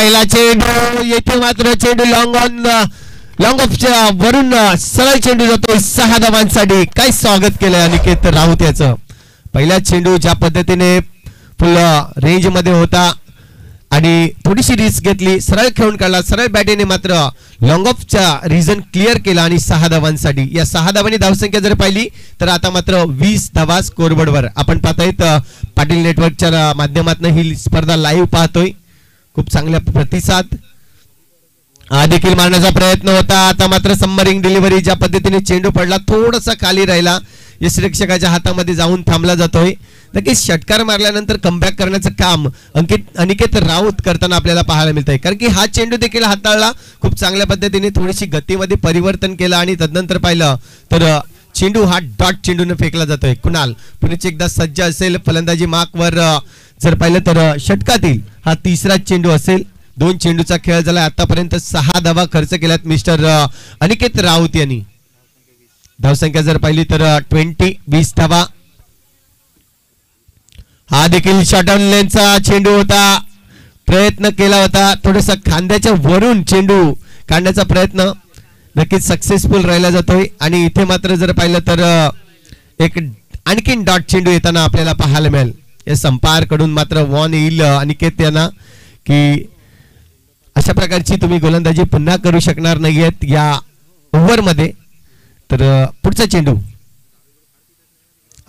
पहिला चेंडू येथे मात्र चेंडू लॉंग ऑफच्या वरून सरळ चेंडू जातो 6 धावांसाठी. काय स्वागत केलं अनिकेत राऊत याचं. पहिला चेंडू ज्या पद्धतीने फुल रेंज मध्ये होता आणि थोडीशी रिस्क घेतली, सरळ खेळून काढला, सरळ बॅटीने मात्र लॉंग ऑफचा रिझन क्लिअर केला आणि 6 धावांसाठी. या 6 धावांनी धावसंख्या जर पाहिली तर आता मात्र 20 धावा स्कोरबोर्डवर. आपण पाहतायत पाटील नेटवर्कच्या माध्यमातून ही स्पर्धा लाईव्ह पाहतोय. खूप चांगला प्रतिसाद. हा देखील मारण्याचा प्रयत्न होता. आता मात्र सबमरीन डिलिव्हरी ज्या पद्धतीने चेंडू पडला थोडासा खाली राहिला, यष्टिरक्षकाच्या हातामध्ये जाऊन थांबला जातोय. नक्कीच षटकार मारल्यानंतर कमबॅक करण्याचं काम अनिकेत राऊत करताना आपल्याला पाहायला मिळतंय. कारण की हा चेंडू देखील हाताळला खूप चांगल्या पद्धतीने, थोडीशी गतीमध्ये परिवर्तन केलं आणि तदनंतर पाहिलं तर चेंडू हा डॉट चेंडूने फेकला जातोय. कुणाल पुन्हा एकदा सज्ज असेल फलंदाजी मार्कवर. जर पाहिलं तर षटकातील हा तिसरा चेंडू असेल. 2 चेंडूचा खेळ झाला. आतापर्यंत 6 धावा खर्च केल्यात मिस्टर अनिकेत राऊत यांनी. धावसंख्या जर पाहिली तर 20 धावा. हा देखील शॉर्ट ऑन लेनचा चेंडू होता. प्रयत्न केला होता, थोडासा खांद्याच्या वरून चेंडू काढण्याचा प्रयत्न नक्कीच सक्सेसफुल राहिला जातोय. आणि इथे मात्र जर पाहिलं तर एक आणखीन डॉट चेंडू येताना आपल्याला पाहायला मिळेल. या संपार कडून मात्र वॉन येईल अनिकेत यांना की अशा प्रकारची तुम्ही गोलंदाजी पुन्हा करू शकणार नाहीयेत या ओव्हर मध्ये. तर पुढचा चेंडू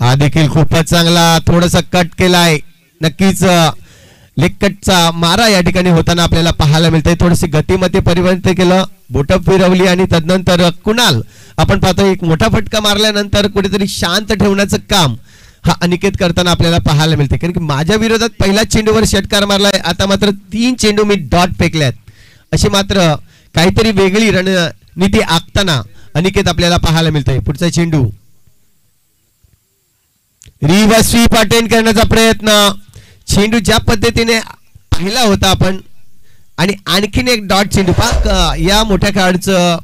हा देखील खूपच चांगला, थोडासा कट केलाय. नक्कीच लेग कटचा मारा या ठिकाणी होताना आपल्याला पाहायला मिळतंय. थोडीशी गतीमध्ये परिवर्तन केलं, बोट फिरवली आणि तदनंतर कुणाल आपण पाहतो एक मोठा फटका मारल्यानंतर कुठेतरी शांत ठेवण्याचं काम हा अनिकेत करताना आपल्याला पाहायला मिळते. कारण की माझ्या विरोधात पहिल्या चेंडूवर षटकार मारलाय, आता मात्र 3 चेंडू मी डॉट फेकल्यात. अशी मात्र काहीतरी वेगळी रणनीती आखताना अनिकेत आपल्याला पाहायला मिळतंय. पुढचा चेंडू रिव्हर्स स्वीप अटेंड करण्याचा प्रयत्न. चेंडू ज्या पद्धतीने पाहिला होता आपण आणि आणखीन एक डॉट चेंडू पहा. या मोठ्या खेळाडूचं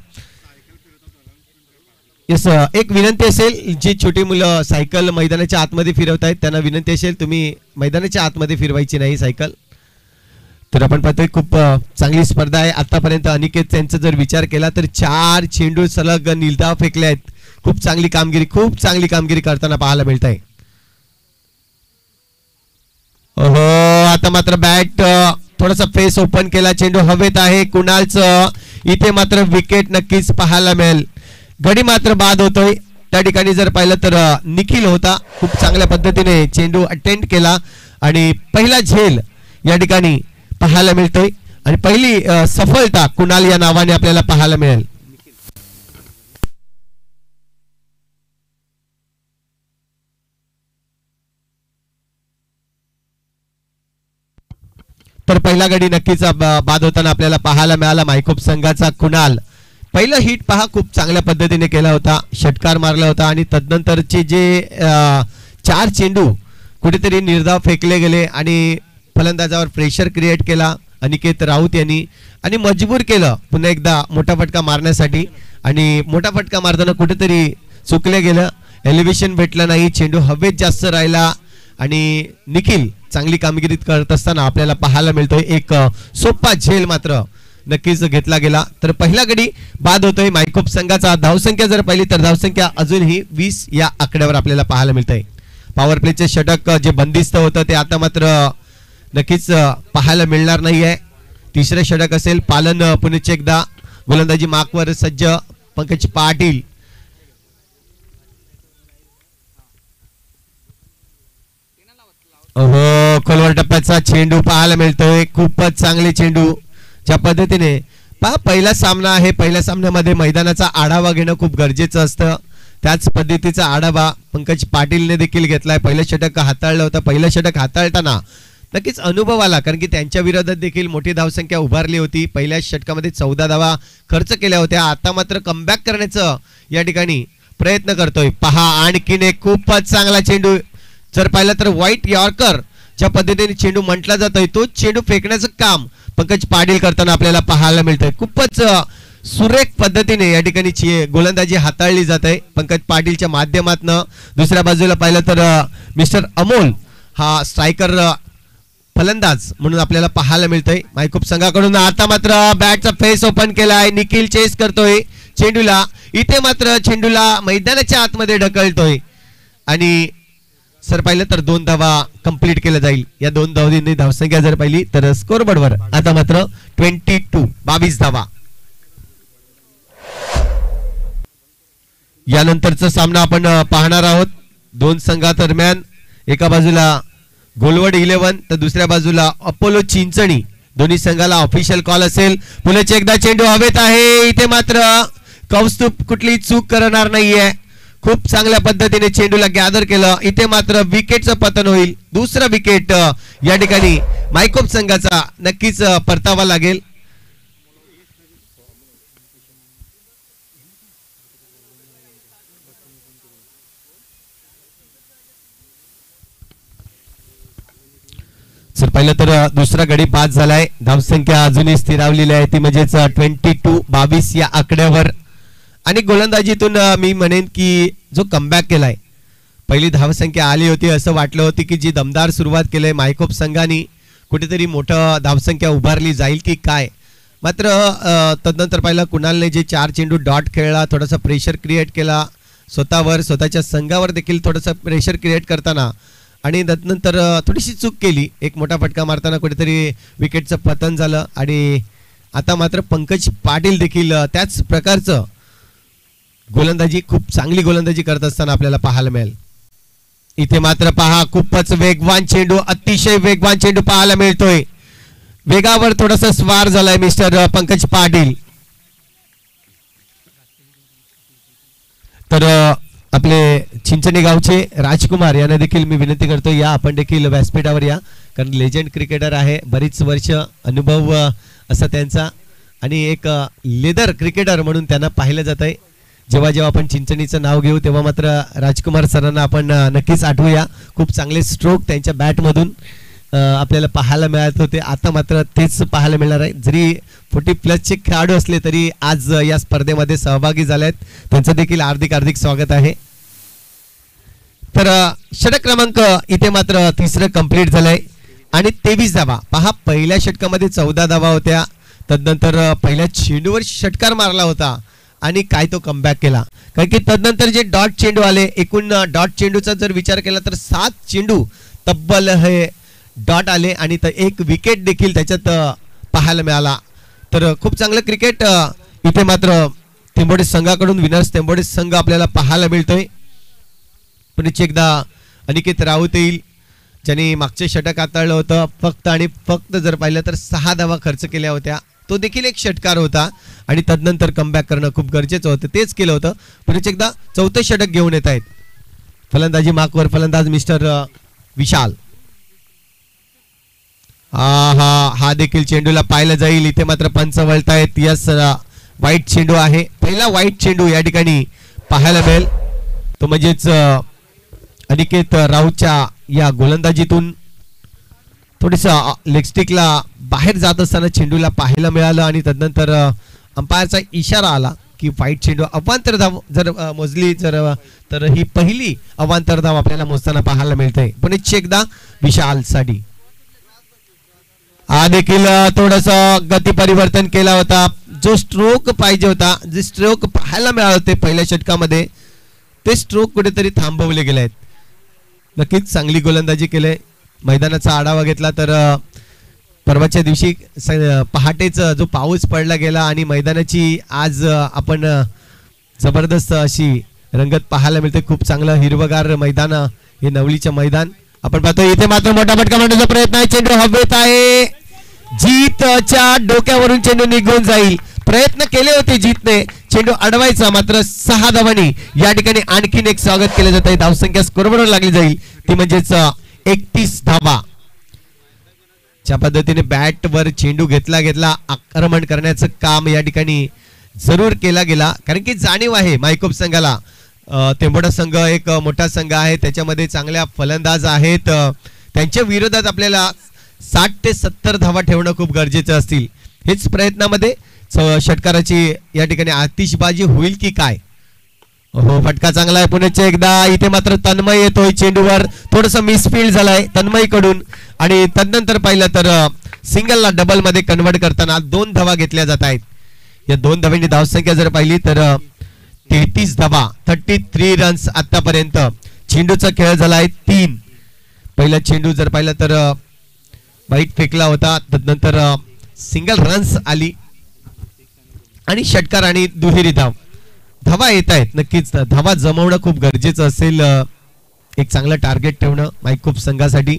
एक विनंती असेल, जी छोटी मुलं सायकल मैदानाच्या आतमध्ये फिरवत आहेत त्यांना विनंती असेल तुम्ही मैदानाच्या आतमध्ये फिरवायची नाही सायकल. तर आपण पाहतोय खूप चांगली स्पर्धा आहे. आतापर्यंत अनिकेत यांचा जर विचार केला तर 4 चेंडू सलग निर्धाव फेकले आहेत. खूप चांगली कामगिरी करताना पाहायला मिळत आहे. हो, आता मात्र बॅट थोडासा फेस ओपन केला, चेंडू हवेत आहे कुणालचं. इथे मात्र विकेट नक्कीच पाहायला मिळेल. गडी मात्र बाद होतोय. त्या ठिकाणी जर पाहिलं तर निखिल होता, खूप चांगल्या पद्धतीने चेंडू अटेंड केला आणि पहिला झेल या ठिकाणी पाहायला मिळतोय आणि पहिली सफलता कुणाल या नावाने आपल्याला पाहायला मिळेल. तर पहिला गडी नक्कीच बाद होताना आपल्याला पाहायला मिळाला मायकोप संघाचा कुणाल. पहिलं हिट पहा खूप चांगल्या पद्धतीने केला होता, षटकार मारला होता आणि तदनंतरचे जे 4 चेंडू कुठेतरी निर्धाव फेकले गेले आणि फलंदाजावर प्रेशर क्रिएट केला अनिकेत राऊत यांनी आणि मजबूर केलं पुन्हा एकदा मोठा फटका मारण्यासाठी. आणि मोठा फटका मारताना कुठेतरी चुकले गेलं, एलिव्हेशन भेटलं नाही, चेंडू हवेत जास्त राहिला आणि निखिल चांगली कामगिरी करत असताना आपल्याला पाहायला मिळतोय. एक सोपा झेल मात्र नक्कीच घेतला गेला. तर पहिला गडी बाद होतोय मायकोप संघाचा. धावसंख्या जर पाहिली तर धावसंख्या अजूनही 20 या आकड्यावर आपल्याला पाहायला मिळतंय. पॉवर प्लेचे षटक जे बंदिस्त होतं ते आता मात्र नक्कीच पाहायला मिळणार नाहीये. तिसरे षटक असेल. पालन पुन्हा एकदा गोलंदाजी मार्कवर सज्ज पंकज पाटील. हो, खोलवर टप्प्याचा चेंडू पाहायला मिळतोय. खूपच चांगले चेंडू ज्या पद्धतीने पहा. पहिला सामना आहे, पहिल्या सामन्यामध्ये मैदानाचा आढावा घेणं खूप गरजेचं असतं. त्याच पद्धतीचा आढावा पंकज पाटीलने देखील घेतलाय. पहिलं षटक हाताळलं होतं. पहिलं षटक हाताळताना नक्कीच अनुभव आला, कारण की त्यांच्या विरोधात देखील मोठी धावसंख्या उभारली होती. पहिल्या षटकामध्ये 14 धावा खर्च केल्या होत्या. आता मात्र कमबॅक करण्याचं या ठिकाणी प्रयत्न करतोय. पहा आणखीन एक खूपच चांगला चेंडू. जर पाहिलं तर व्हाईट यॉर्कर ज्या पद्धतीने चेंडू म्हटला जातोय तो चेंडू फेकण्याचं काम पंकज पाटील करताना आपल्याला पाहायला मिळतंय. खूपच सुरेख पद्धतीने या ठिकाणी गोलंदाजी हाताळली जात आहे पंकज पाटीलच्या माध्यमातून. दुसऱ्या बाजूला पाहिलं तर मिस्टर अमोल हा स्ट्रायकर फलंदाज म्हणून आपल्याला पाहायला मिळतंय मायकोप संघाकडून. आता मात्र बॅटचा फेस ओपन केलाय, निखिल चेस करतोय चेंडूला. इथे मात्र चेंडूला मैदानाच्या आतमध्ये ढकलतोय आणि सर पाहिलं तर 2 धावा कंप्लीट केलं जाईल. या 2 धावांनी धावसंख्या जर पाहिली तर स्कोर बोर्डवर आता मात्र 22 धावा. यानंतरचा सामना आपण पाहणार आहोत. 2 संघादरम्यान एका बाजूला गोलवड 11 तर दुसऱ्या बाजूला अपोलो चिंचणी. दोन्ही संघाला ऑफिशियल कॉल असेल. पुन्हा एकदा चेंडू हवेत आहे. इथे मात्र कौस्तुभ कुठली चूक करणार नाहीये. खूप चांगल्या पद्धतीने चेंडूला गॅदर केलं. इथे मात्र विकेटचं पतन होईल. दुसरा विकेट या ठिकाणी मायकोप संघाचा नक्कीच परतावा लागेल. सर पाहिलं तर दुसरा गडी बाद झालाय. धावसंख्या अजूनही स्थिरावलेली आहे, ती म्हणजेच 22 या आकड्यावर. आणि गोलंदाजीतून मी म्हणेन की जो कमबॅक केलाय, पहिली धावसंख्या आली होती असं वाटलं होती की जी दमदार सुरुवात केली मायकोप संघाने, कुठेतरी मोठं धावसंख्या उभारली जाईल की काय. मात्र तदनंतर पाहिलं कुणालने जे 4 चेंडू डॉट खेळला, थोडासा प्रेशर क्रिएट केला स्वतःवर, स्वतःच्या संघावर देखील थोडंसं प्रेशर क्रिएट करताना, आणि नंतर थोडीशी चूक केली. एक मोठा फटका मारताना कुठेतरी विकेटचं पतन झालं. आणि आता मात्र पंकज पाटील देखील त्याच प्रकारचं गोलंदाजी, खूप चांगली गोलंदाजी करत असताना आपल्याला पाहायला मिळेल. इथे मात्र पहा खूपच वेगवान चेंडू, अतिशय वेगवान चेंडू पाहायला मिळतोय. वेगावर थोडासा स्वार झालाय मिस्टर पंकज पाटील. तर आपले चिंचणी गावचे राजकुमार यांना देखील मी विनंती करतो, या आपण देखील व्यासपीठावर या, कारण लेजंड क्रिकेटर आहे, बरीच वर्ष अनुभव असा त्यांचा, आणि एक लेदर क्रिकेटर म्हणून त्यांना पाहिलं जात आहे. जेव्हा जेव्हा आपण चिंचणीचं नाव घेऊ तेव्हा मात्र राजकुमार सरांना आपण नक्कीच आठवूया. खूप चांगले स्ट्रोक त्यांच्या बॅटमधून आपल्याला पाहायला मिळत होते. आता मात्र तेच पाहायला मिळणार आहे. जरी 40+ खेळाडू असले तरी आज या स्पर्धेमध्ये सहभागी झाले आहेत, त्यांचं देखील हार्दिक स्वागत आहे. तर षटक क्रमांक इथे मात्र 3रं कंप्लीट झालंय आणि 23 धावा. पहा, पहिल्या षटकामध्ये 14 धावा होत्या. तदनंतर पहिल्या चेंडूवर षटकार मारला होता आणि काय तो कमबॅक केला. कारण की तदनंतर जे डॉट चेंडू आले, एकूण डॉट चेंडूचा जर विचार केला तर 7 चेंडू तब्बल हे डॉट आले आणि एक विकेट देखील त्याच्यात पाहायला मिळाला. तर खूप चांगलं क्रिकेट इथे मात्र तेंबोडे संघाकडून, विनर्स तेंबोडे संघ आपल्याला पाहायला मिळतोय. पुन्हा एकदा अनिकेत राऊत येईल, ज्यांनी मागचे षटक हाताळलं होतं. फक्त आणि फक्त जर पाहिलं तर 6 धावा खर्च केल्या होत्या. तो देखील एक षटकार होता आणि तदनंतर कमबॅक करणं खूप गरजेचं होतं, तेच केलं होतं. पुन्हा एकदा 4थं षटक घेऊन येत आहेत. फलंदाजी मार्कवर फलंदाज मिस्टर विशाल. हा देखील चेंडूला पाहिलं जाईल. इथे मात्र पंच वळतायत. यस, वाईट चेंडू आहे. पहिला वाईट चेंडू या ठिकाणी पाहायला मिळेल, तो म्हणजेच अनिकेत राऊतच्या या गोलंदाजीतून थोडंसं लेगस्टिकला बाहेर जात असताना चेंडूला पाहायला मिळालं आणि तदनंतर अंपायरचा इशारा आला की वाईट चेंडू. अवांतर धाव जर मोजली तर ही पहिली अवांतर धाव आपल्याला मोजताना पाहायला मिळते. पण एकदा विशालसाठी हा देखील थोडंसं गती परिवर्तन केला होता. जो स्ट्रोक पाहिजे होता, जे स्ट्रोक पाहायला मिळाले होते पहिल्या षटकामध्ये, ते स्ट्रोक कुठेतरी थांबवले गेले आहेत. नक्कीच चांगली गोलंदाजी केली. मैदानाचा आढावा घेतला तर परवाच्या दिवशी पहाटेच जो पाऊस पडला गेला आणि मैदानाची आज आपण जबरदस्त अशी रंगत पाहायला मिळते. खूप चांगलं हिरवगार मैदान हे नवलीचं मैदान आपण पाहतो. इथे मात्र मोठा फटका मारण्याचा प्रयत्न आहे. चेंडू हवेत आहे. जीतच्या डोक्यावरून चेंडू निघून जाईल. प्रयत्न केले होते जीतने चेंडू अडवायचा, मात्र 6 धावांनी या ठिकाणी आणखीन एक स्वागत केलं जात आहे. धावसंख्या स्कोरबोर्डवर लागली जाईल, ती म्हणजेच 31 धावा. ज्या पद्धतीने बॅटवर चेंडू घेतला आक्रमण करण्याचं काम या ठिकाणी जरूर केला गेला, कारण की जाणीव आहे मायकोप संघाला. तेंबोडा संघ एक मोठा संघ आहे, त्याच्यामध्ये चांगल्या फलंदाज आहेत. त्यांच्या विरोधात आपल्याला 60 ते 70 धावा ठेवणं खूप गरजेचं असतील. हेच प्रयत्नामध्ये षटकाराची या ठिकाणी आतिषबाजी होईल की काय. हो फटका चांगला आहे पुण्याचे एकदा इथे मात्र तन्मय येतोय चेंडूवर थोडस मिसफील्ड झालाय तन्मय कडून आणि तदनंतर पाहिलं तर सिंगलला डबल मध्ये कन्वर्ट करताना 2 धावा घेतल्या जात आहेत. या 2 धावांनी धावसंख्या जर पाहिली तर 33 धावा 33 रन्स आतापर्यंत. चेंडूचा खेळ झालाय 3. पहिला चेंडू जर पाहिलं तर वाईट फेकला होता तदनंतर सिंगल रन्स आली आणि षटकार आणि दुहेरी धाव. धावा येत आहेत नक्कीच धावा जमवणं खूप गरजेचं असेल. एक चांगलं टार्गेट ठेवणं माईकोप संघासाठी.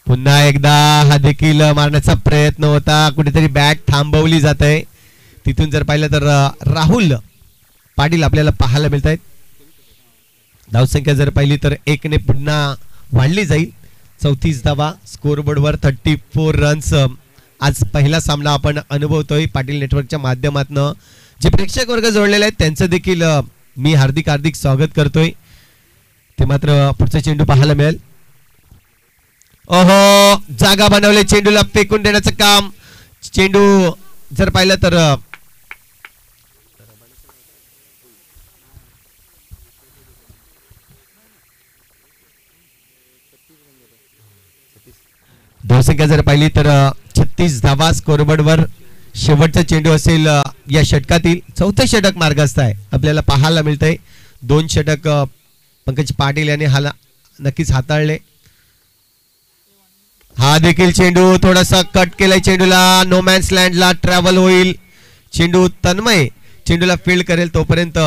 पुन्हा एकदा हा देखील मारण्याचा प्रयत्न होता कुठेतरी बॅट थांबवली जात आहे. तिथून जर पाहिलं तर राहुल पाटील आपल्याला पाहायला मिळत आहेत. धावसंख्या जर पाहिली तर 1 ने पुन्हा वाढली जाईल. 34 धावा स्कोरबोर्डवर 34 रन्स. आज पहिला सामना आपण अनुभवतोय पाटील नेटवर्कच्या माध्यमातून. जे प्रेक्षक वर्ग जोडलेले आहेत त्यांचं देखील मी हार्दिक स्वागत करतोय. ते मात्र पुढचा चेंडू पाहायला मिळेल. ओहो जागा बनवले चेंडूला फेकून देण्याचं काम. चेंडू जर पाहिलं तर धावसंख्या जर पाहिली तर 36 धावा स्कोरबोर्डवर. शेवटचा चेंडू असेल या षटकातील. 4थं षटक मार्गस्थ आहे आपल्याला पाहायला मिळतंय. 2 षटक पंकज पाटील यांनी नक्कीच हाताळले. हा देखील चेंडू थोडासा कट केलाय चेंडूला. नो मॅन्स लँडला ट्रॅव्हल होईल. चेंडू तन्मय चेंडूला फील्ड करेल तोपर्यंत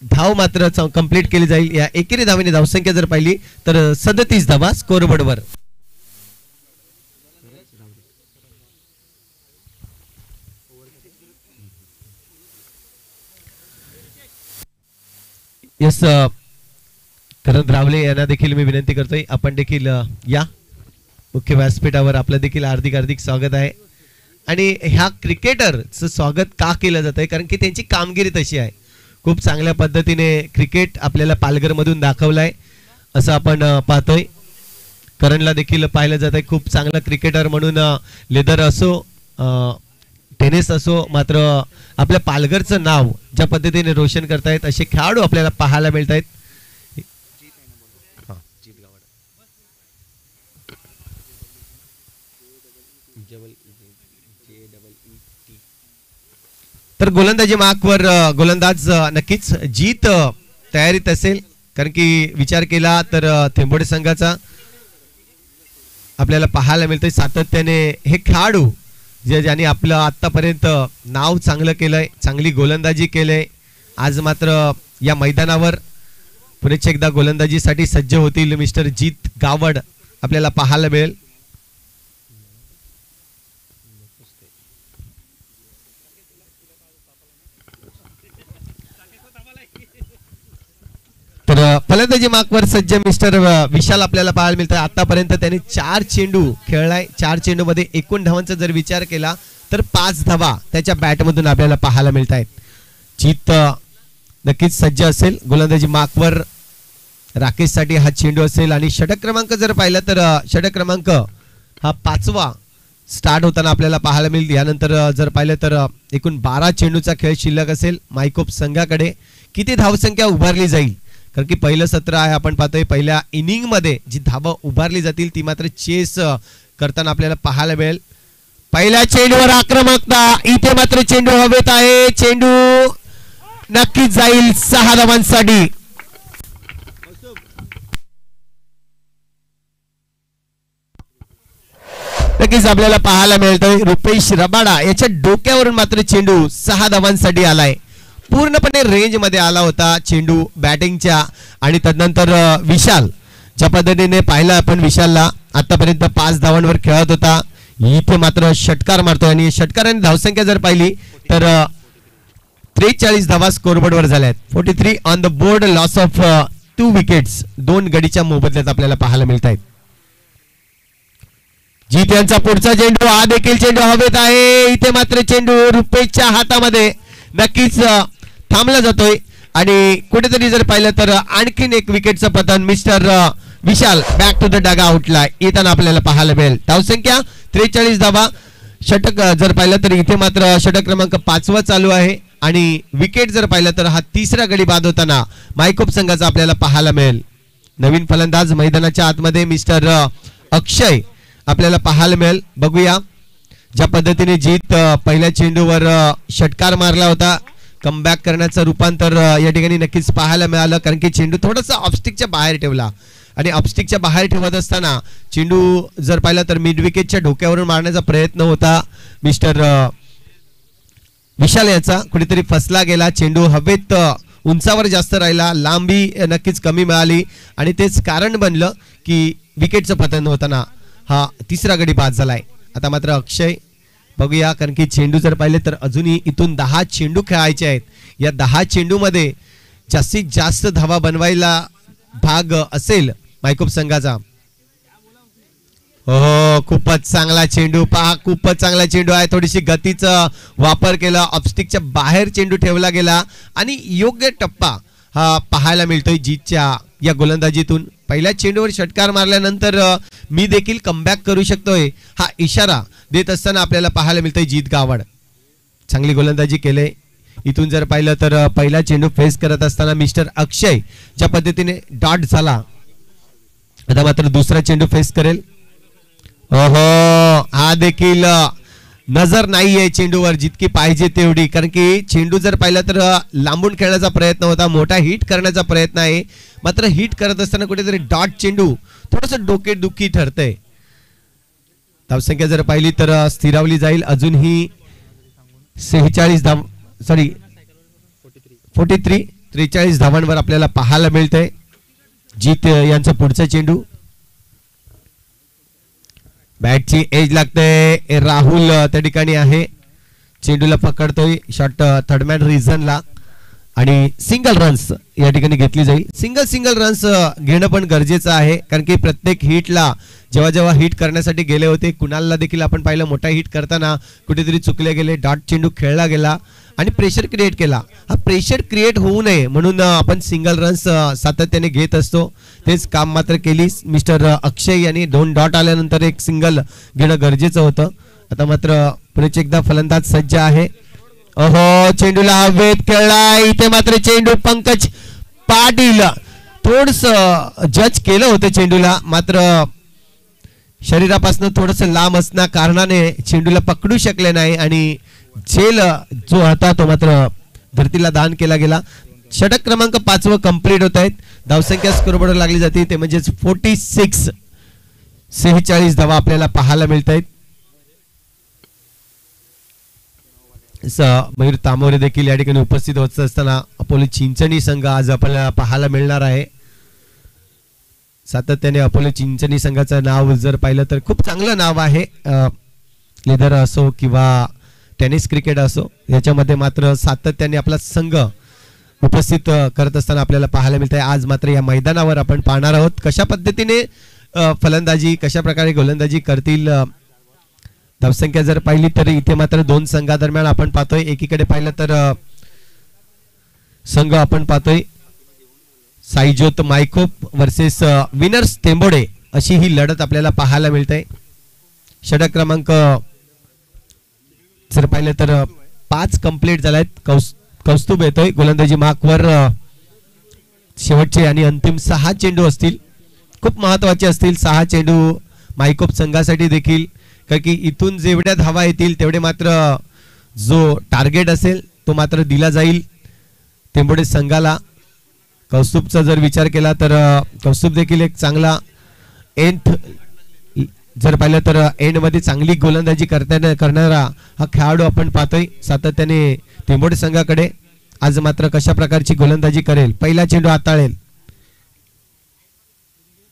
धाव मात्र कंप्लीट केली जाईल. या एकेरी धावेने धावसंख्या जर पाहिली तर 37 धावा स्कोरबोर्डवर. यस करण रावले यांना देखील मी विनंती करतोय आपण देखील या मुख्य व्यासपीठावर. आपलं देखील हार्दिक स्वागत आहे. आणि ह्या क्रिकेटरचं स्वागत का केलं जात आहे कारण की त्यांची कामगिरी तशी आहे. खूप चांगल्या पद्धतीने क्रिकेट आपल्याला पालघरमधून दाखवलंय असं आपण पाहतोय. करणला देखील पाहिलं जात आहे खूप चांगला क्रिकेटर म्हणून. लेदर असो टेनिस असो मात्र आपल्या पालघरचं नाव ज्या पद्धतीने रोशन करतायत असे खेळाडू आपल्याला पाहायला मिळत आहेत. तर गोलंदाजी मार्कवर गोलंदाज नक्कीच जीत तयारीत असेल कारण की विचार केला तर थेंबोडे संघाचा आपल्याला पाहायला मिळतंय सातत्याने हे खेळाडू ज्यांनी आपलं आतापर्यंत नाव चांगलं केलंय चांगली गोलंदाजी केलंय. आज मात्र या मैदानावर पुन्हा एकदा गोलंदाजीसाठी सज्ज होतील मिस्टर जीत गावड आपल्याला पाहायला मिळेल. तर फलंदाजी मार्कवर सज्ज मिस्टर विशाल आपल्याला पाहायला मिळतं. आतापर्यंत त्यांनी 4 चेंडू खेळलाय. 4 चेंडू मध्ये एकूण धावांचा जर विचार केला तर 5 धावा त्याच्या बॅटमधून आपल्याला पाहायला मिळत आहेत. जीत नक्कीच सज्ज असेल गोलंदाजी मार्कवर. राकेश साठी हा चेंडू असेल आणि षटक क्रमांक जर पाहिला तर षटक क्रमांक हा 5वा स्टार्ट होताना आपल्याला पाहायला मिळेल. यानंतर जर पाहिलं तर एकूण 12 चेंडूचा खेळ शिल्लक असेल मायकोप संघाकडे. किती धावसंख्या उभारली जाईल कारण की पहिलं सत्र आहे आपण पाहतोय. पहिल्या इनिंग मध्ये जी धावा उभारली जातील ती मात्र चेस करताना आपल्याला पाहायला मिळेल. पहिल्या चेंडूवर आक्रमकता. इथे मात्र चेंडू हवेत आहे. चेंडू नक्कीच जाईल 6 धावांसाठी. नक्कीच आपल्याला पाहायला मिळतोय रुपेश रबाडा याच्या डोक्यावरून मात्र चेंडू 6 धावांसाठी आलाय. पूर्णपणे रेंज मध्ये आला होता चेंडू बॅटिंगच्या. आणि तदनंतर विशाल ज्या पद्धतीने पाहिलं आपण विशालला आतापर्यंत 5 धावांवर खेळत होता. इथे मात्र षटकार मारतोय आणि षटकाराने धावसंख्या जर पाहिली तर 43 धावा स्कोरबोर्डवर झाल्यात. 43 on the board. Loss of 2 wickets. 2 गडीच्या मोबदल्यात आपल्याला पाहायला मिळत आहेत. जीत यांचा पुढचा चेंडू. हा देखील चेंडू हवेत आहे. इथे मात्र चेंडू रुपेशच्या हातामध्ये नक्कीच थांबला जातोय आणि कुठेतरी जर पाहिलं तर आणखीन एक विकेटचं पतन mister Vishal back to the डग आउटला येताना आपल्याला पाहायला मिळेल. धावसंख्या 43 धावा. षटक जर पाहिलं तर इथे मात्र षटक क्रमांक 5वा चालू आहे आणि विकेट जर पाहिलं तर हा तिसरा गडी बाद होताना मायकोप संघाचा आपल्याला पाहायला मिळेल. नवीन फलंदाज मैदानाच्या आतमध्ये मिस्टर अक्षय आपल्याला पाहायला मिळेल. बघूया ज्या पद्धतीने जीत पहिल्या चेंडूवर षटकार मारला होता, कमबॅक करण्याचं रूपांतर या ठिकाणी नक्कीच पाहायला मिळालं. कारण की चेंडू थोडासा ऑफस्टिकच्या बाहेर ठेवला आणि ऑफस्टिकच्या बाहेर ठेवत असताना चेंडू जर पाहिला तर मिड विकेटच्या डोक्यावरून मारण्याचा प्रयत्न होता मिस्टर विशाल याचा, कुठेतरी फसला गेला. चेंडू हवेत उंचावर जास्त राहिला, लांबी नक्कीच कमी मिळाली आणि तेच कारण बनलं की विकेटचं पतन होताना हा तिसरा गडी बाद झालाय. आता मात्र अक्षय बघूया, कारण की चेंडू जर पाहिले तर अजूनही इथून 10 चेंडू खेळायचे आहेत. या 10 चेंडूमध्ये जास्तीत जास्त धावा बनवायला भाग असेल मायकोप संघाचा. हो, खूपच चांगला चेंडू पहा, खूपच चांगला चेंडू आहे. थोडीशी गतीचा वापर केला, ऑफस्टिकच्या बाहेर चेंडू ठेवला गेला आणि योग्य टप्पा हा पाहायला मिळतोय जीतच्या या गोलंदाजीतून. पहिल्या चेंडूवर षटकार मारल्यानंतर मी देखील कमबॅक करू शकतोय हा इशारा देत असताना आपल्याला पाहायला मिळतोय जीत गावड. चांगली गोलंदाजी केले. इथून जर पाहिलं तर पहिला चेंडू फेस करत असताना मिस्टर अक्षय ज्या पद्धतीने डॉट झाला, आता मात्र दुसरा चेंडू फेस करेल. ओहो, हा देखील नजर नाहीये चेंडूवर जितकी पाहिजे तेवढी, कारण की चेंडू जर पाहिला तर लांबून खेळण्याचा प्रयत्न होता, मोठा हिट करण्याचा प्रयत्न आहे. मात्र हिट करत असताना कुठेतरी डॉट चेंडू थोडंसं डोकेदुखी ठरतंय. धावसंख्या जर पाहिली तर स्थिरावली जाईल. अजूनही 43 धावांवर आपल्याला पाहायला मिळतंय. जीत यांचा पुढचा चेंडू, बॅटची एज लागते. राहुल त्या ठिकाणी आहे, चेंडूला पकडतोय शॉट थर्डमॅन रिझनला आणि सिंगल रन्स या ठिकाणी घेतली जाईल. सिंगल रन्स घेणं पण गरजेचं आहे, कारण की प्रत्येक हिटला जेव्हा हिट करण्यासाठी गेले होते, कुणालला देखील आपण पाहिलं मोठा हिट करताना कुठेतरी चुकले गेले, डॉट चेंडू खेळला गेला आणि प्रेशर क्रिएट केला. हा प्रेशर क्रिएट होऊ नये म्हणून आपण सिंगल रन्स सातत्याने घेत असतो. तेच काम मात्र केली मिस्टर अक्षय यांनी. 2 डॉट आल्यानंतर एक सिंगल घेणं गरजेचं होतं. आता मात्र पुढे एकदा फलंदाज सज्ज आहे. ओहो, चेंडूला हवेत खेळला. इथे मात्र चेंडू पंकज पाटील थोडस जज केलं होतं चेंडूला, मात्र शरीरापासून थोडस लांब असण्या कारणाने चेंडूला पकडू शकले नाही आणि झेल जो होता तो मात्र धरतीला दान केला गेला. षटक क्रमांक 5 कंप्लीट होत आहेत. धावसंख्या स्कोरबोर्डवर लागली जाते ते म्हणजे 46 धावा आपल्याला पाहायला मिळत आहेत. मयूर तामोरे देखील या ठिकाणी उपस्थित होत असताना अपोलो चिंचणी संघ आज आपल्याला पाहायला मिळणार आहे. सातत्याने अपोलो चिंचणी संघाचं नाव जर पाहिलं तर खूप चांगलं नाव आहे. लेदर असो किंवा टेनिस क्रिकेट असो, याच्यामध्ये मात्र सातत्याने आपला संघ उपस्थित करत असताना आपल्याला पाहायला मिळत आहे. आज मात्र या मैदानावर आपण पाहणार आहोत कशा पद्धतीने फलंदाजी, कशा प्रकारे गोलंदाजी करतील. धावसंख्या जर पाहिली तर इथे मात्र 2 संघादरम्यान आपण पाहतोय. एकीकडे पाहिलं तर संघ आपण पाहतोय साईज्योत मायकोप वर्सेस विनर्स तेंबोडे, अशी ही लढत आपल्याला पाहायला मिळते. षटक क्रमांक जर पाहिलं तर 5 कंप्लीट झालायत. कौस्तुभ येतोय गोलंदाजी मार्कवर. शेवटचे आणि अंतिम 6 चेंडू असतील, खूप महत्वाचे असतील 6 चेंडू मायकोप संघासाठी देखील, कारण की इथून जेवढ्या धावा येतील तेवढे मात्र जो टार्गेट असेल तो मात्र दिला जाईल तेंबोडे संघाला. कौस्तुभचा जर विचार केला तर कौस्तुभ देखील एक चांगला एंड जर पाहिलं तर एंड मध्ये चांगली गोलंदाजी करणारा हा खेळाडू आपण पाहतोय सातत्याने तेंबोडे संघाकडे. आज मात्र कशा प्रकारची गोलंदाजी करेल, पहिला चेंडू हाताळेल.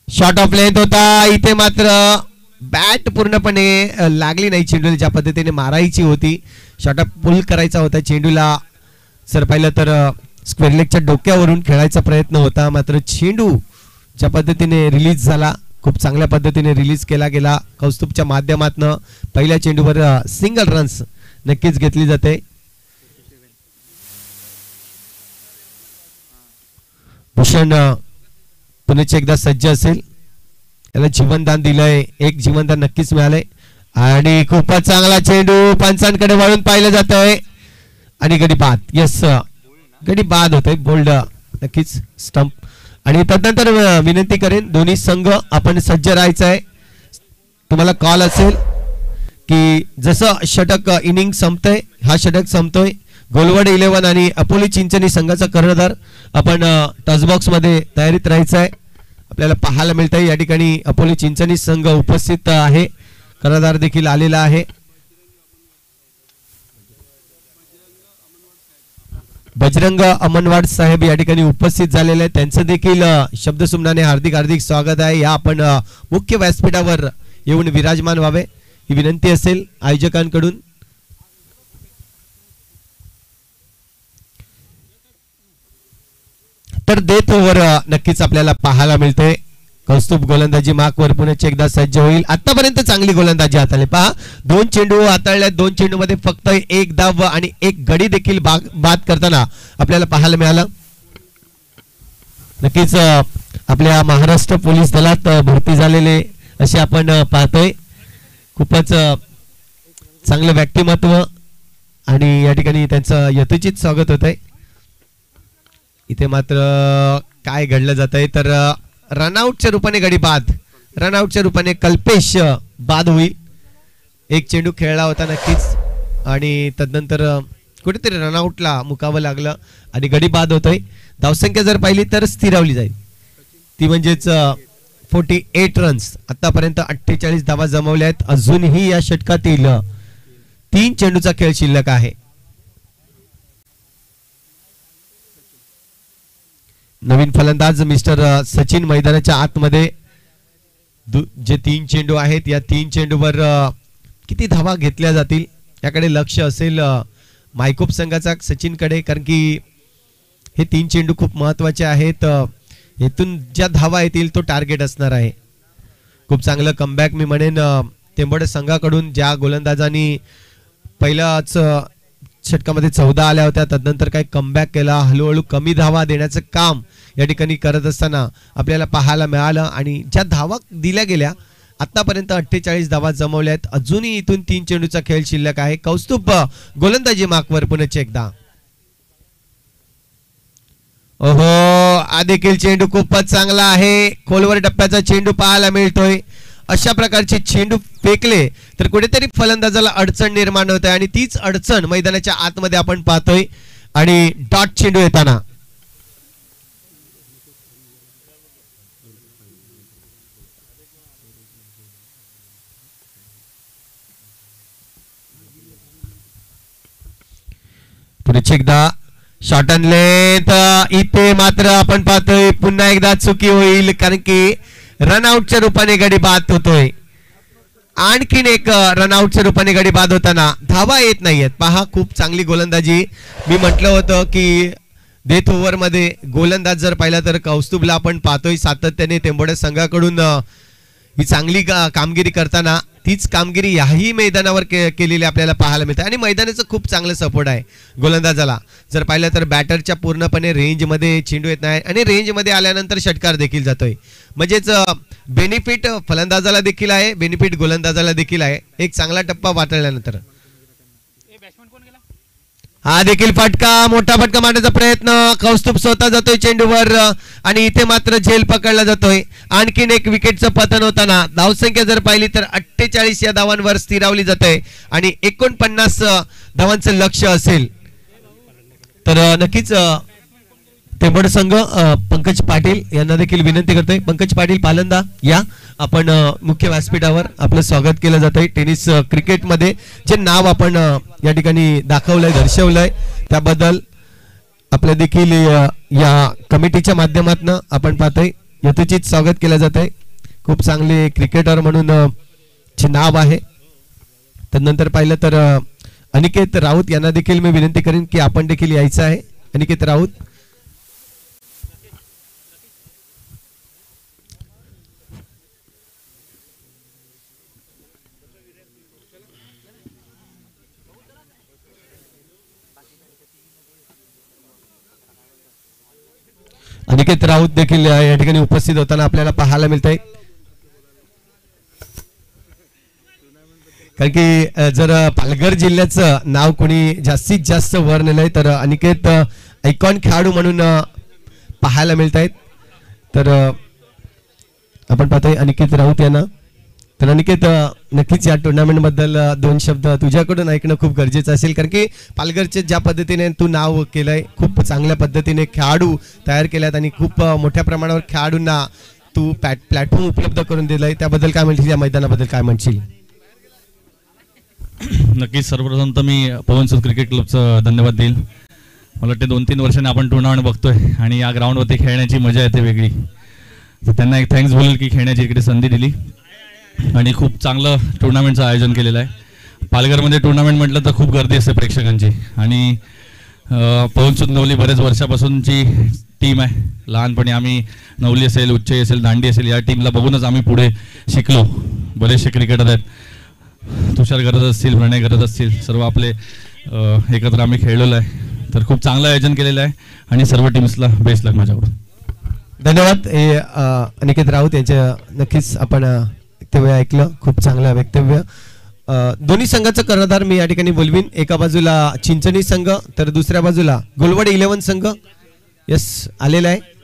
शॉट ऑफ लेंथ होता, इथे मात्र बॅट पूर्णपणे लागली नाही चेंडूला ज्या पद्धतीने मारायची होती. शॉट ऑफ पुल करायचा होता चेंडूला. जर पाहिलं तर स्क्वेअर लेगच्या डोक्यावरून खेळायचा प्रयत्न होता, मात्र चेंडू ज्या पद्धतीने रिलीज झाला, खूप चांगल्या पद्धतीने रिलीज केला गेला. कौस्तुभच्या माध्यमातून पहिल्या चेंडूवर सिंगल रन्स नक्कीच घेतली जाते. भूषण पुण्याचे एकदा सज्ज असेल, त्याला जीवनदान दिलंय, एक जीवनदान नक्कीच मिळालंय आणि खूपच चांगला चेंडू पंचांकडे वळून पाहिलं जातंय. आणि गडी बाद. यस, गडी बाद होतोय. बोल्ड नक्कीच स्टंप. आणि तदनंतर विनंती करेन दोन्ही संघ आपण सज्ज राहायचं आहे. तुम्हाला कॉल असेल की जसं षटक इनिंग संपतंय, हा षटक संपतोय, गोलवड 11 आणि अपोली चिंचणी संघाचा कर्णधार आपण टच बॉक्स मध्ये तयारीत राहायचं आहे. आपल्याला पाहायला मिळतंय या ठिकाणी अपोली चिंचणी संघ उपस्थित आहे, कर्णधार देखील आलेला आहे. बजरंग अमनवाड साहेब या ठिकाणी उपस्थित झालेले आहेत. त्यांचं देखील शब्दसुमनाने हार्दिक हार्दिक स्वागत आहे. या आपण मुख्य व्यासपीठावर येऊन विराजमान व्हावे ही विनंती असेल आयोजकांकडून. तर डेथ ओव्हर नक्कीच आपल्याला पाहायला मिळते. कौस्तुभ गोलंदाजी मार्कवर पुन्हा एकदा सज्ज होईल. आतापर्यंत चांगली गोलंदाजी हाताळली. पहा, 2 चेंडू हाताळल्या. 2 चेंडू मध्ये फक्त 1 धाव आणि 1 गडी देखील बाद करताना आपल्याला पाहायला मिळालं. नक्कीच आपल्या महाराष्ट्र पोलीस दलात भरती झालेले असे आपण पाहतोय. खूपच चांगलं व्यक्तिमत्व आणि या ठिकाणी त्यांचं यथोचित स्वागत होत आहे. इथे मात्र काय घडलं जात आहे तर रनआउटच्या रूपाने गडी बाद. रनआउटच्या रूपाने कल्पेश बाद होईल. 1 चेंडू खेळला होता नक्कीच आणि तदनंतर कुठेतरी रनआउटला मुकावं लागलं आणि गडी बाद होतोय. धावसंख्या जर पाहिली तर स्थिरावली जाईल, ती म्हणजेच 48 रन्स. आतापर्यंत 48 धावा जमवल्या आहेत. अजूनही या षटकातील 3 चेंडूचा खेळ शिल्लक आहे. नवीन फलंदाज मिस्टर सचिन मैदानाच्या आतमध्ये. जे 3 चेंडू आहेत या 3 चेंडूवर किती धावा घेतल्या जातील याकडे लक्ष असेल मायकोप संघाचा सचिनकडे, कारण की हे 3 चेंडू खूप महत्वाचे आहेत. इथून ज्या धावा येतील तो टार्गेट असणार आहे. खूप चांगलं कमबॅक मी म्हणेन तेंबड संघाकडून. ज्या गोलंदाजांनी पहिल्याच षटकामध्ये 14 आल्या होत्या, तदनंतर काही कमबॅक केला, हळूहळू कमी धावा देण्याचं काम या ठिकाणी करत असताना आपल्याला पाहायला मिळालं. आणि ज्या धावा दिल्या गेल्या आतापर्यंत 48 धावा जमवल्या आहेत. अजूनही इथून 3 चेंडूचा खेळ शिल्लक आहे. कौस्तुभ गोलंदाजी मार्कवर पुन्हा एकदा. ओहो, हा देखील चेंडू खूपच चांगला आहे. खोलवर टप्प्याचा चेंडू पाहायला मिळतोय. अशा प्रकारचे चेंडू फेकले तर कुठेतरी फलंदाजाला अडचण निर्माण होते आणि तीच अडचण मैदानाच्या आतमध्ये आपण पाहतोय. आणि डॉट चेंडू येताना पुढे एकदा शॉर्ट अँड लेंथ. इथे मात्र आपण पाहतोय पुन्हा एकदा चुकी होईल, कारण की रनआउटच्या रूपाने गडी बाद होतोय. आणखीन एक रनआउटच्या रूपाने गडी बाद होताना धावा येत नाहीयेत. पहा, खूप चांगली गोलंदाजी. मी म्हटलं होतं की डेथ ओव्हर मध्ये गोलंदाज जर पाहिला तर कौस्तुभला आपण पाहतोय सातत्याने तेंबोडे संघाकडून ही चांगली कामगिरी करताना तीच कामगिरी याही मैदानावर केलेली आपल्याला पाहायला मिळते. आणि मैदानाचं खूप चांगलं सपोर्ट आहे गोलंदाजाला. जर पाहिलं तर बॅटरच्या पूर्णपणे रेंजमध्ये चेंडू येत नाही आणि रेंजमध्ये आल्यानंतर षटकार देखील जातोय. म्हणजेच बेनिफिट फलंदाजाला देखील आहे, बेनिफिट गोलंदाजाला देखील आहे. एक चांगला टप्पा वाटल्यानंतर हा देखील फटका, मोठा फटका मारण्याचा प्रयत्न. कौस्तुभ स्वतः जातोय चेंडूवर आणि इथे मात्र झेल पकडला जातोय. आणखीन एक विकेटचं पतन होताना धावसंख्या जर पाहिली तर 48 या धावांवर स्थिरावली जाते आणि 49 धावांचं लक्ष असेल तर नक्कीच तेंबड संघ पंकज पाटील यांना देखील विनंती करतोय. पंकज पाटील पालंदा या आपण मुख्य व्यासपीठावर आपलं स्वागत केलं जात आहे. टेनिस क्रिकेटमध्ये जे नाव आपण या ठिकाणी दाखवलंय, दर्शवलंय त्याबद्दल आपलं देखील या कमिटीच्या माध्यमातून आपण पाहतोय यथोचित स्वागत केलं जात आहे. खूप चांगले क्रिकेटर म्हणून जे नाव आहे. त्यानंतर पाहिलं तर अनिकेत राऊत यांना देखील मी विनंती करेन की आपण देखील यायचं आहे. अनिकेत राऊत अनिकेत राऊत देखील या ठिकाणी उपस्थित होताना आपल्याला पाहायला मिळतंय. कारण की जर पालघर जिल्ह्याचं नाव कोणी जास्तीत जास्त वर नेलंय तर अनिकेत आयकॉन खेळाडू म्हणून पाहायला मिळत आहेत. तर आपण पाहतोय अनिकेत राऊत यांना. तर अनिकेत, नक्कीच या टुर्नामेंटबद्दल दोन शब्द तुझ्याकडून ऐकणं खूप गरजेचं असेल, कारण की पालघरचे ज्या पद्धतीने तू नाव केलंय, खूप चांगल्या पद्धतीने खेळाडू तयार केल्यात आणि खूप मोठ्या प्रमाणावर खेळाडूंना तू प्लॅटफॉर्म उपलब्ध करून दिलाय, त्याबद्दल काय म्हणशील, या मैदानाबद्दल काय म्हणशील? नक्कीच सर्वप्रथम तर मी पवनसूत क्रिकेट क्लबचं धन्यवाद देईल. मला वाटते 2-3 वर्षांनी आपण टुर्नामेंट बघतोय आणि या ग्राउंडवरती खेळण्याची मजा येते वेगळी. तर त्यांना एक थँक्स बोलेल की खेळण्याची इकडे संधी दिली आणि खूप चांगलं टुर्नामेंटचं आयोजन केलेलं आहे. पालघरमध्ये टुर्नामेंट म्हटलं तर खूप गर्दी असते प्रेक्षकांची आणि पवनसूत नवली बरेच वर्षापासूनची टीम आहे. लहानपणी आम्ही नवली असेल, उच्चई असेल, दांडी असेल या टीमला बघूनच आम्ही पुढे शिकलो. बरेचसे क्रिकेटर आहेत, तुषार करत असतील, प्रणय करत असतील, सर्व आपले एकत्र आम्ही खेळलेलो आहे. तर खूप चांगलं आयोजन केलेलं आहे आणि सर्व टीम्सला बेस्ट लक माझ्याकडून. धन्यवाद. हे अनिकेत राऊत यांच्या नक्कीच आपण वक्तव्य ऐकलं, खूप चांगलं वक्तव्य. दोन्ही संघाचं कर्णधार मी या ठिकाणी बोलवीन. एका बाजूला चिंचणी संघ तर दुसऱ्या बाजूला गोलवाड 11 संघ यस आलेला आहे.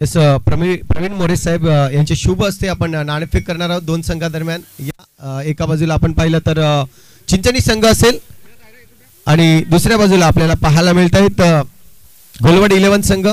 यस, प्रवीण मोरे साहेब यांचे शुभ असते आपण नाणेफेक करणार आहोत दोन संघादरम्यान. या एका बाजूला आपण पाहिलं तर चिंचणी संघ असेल आणि दुसऱ्या बाजूला आपल्याला पाहायला मिळत आहेत गोलवाड 11 संघ.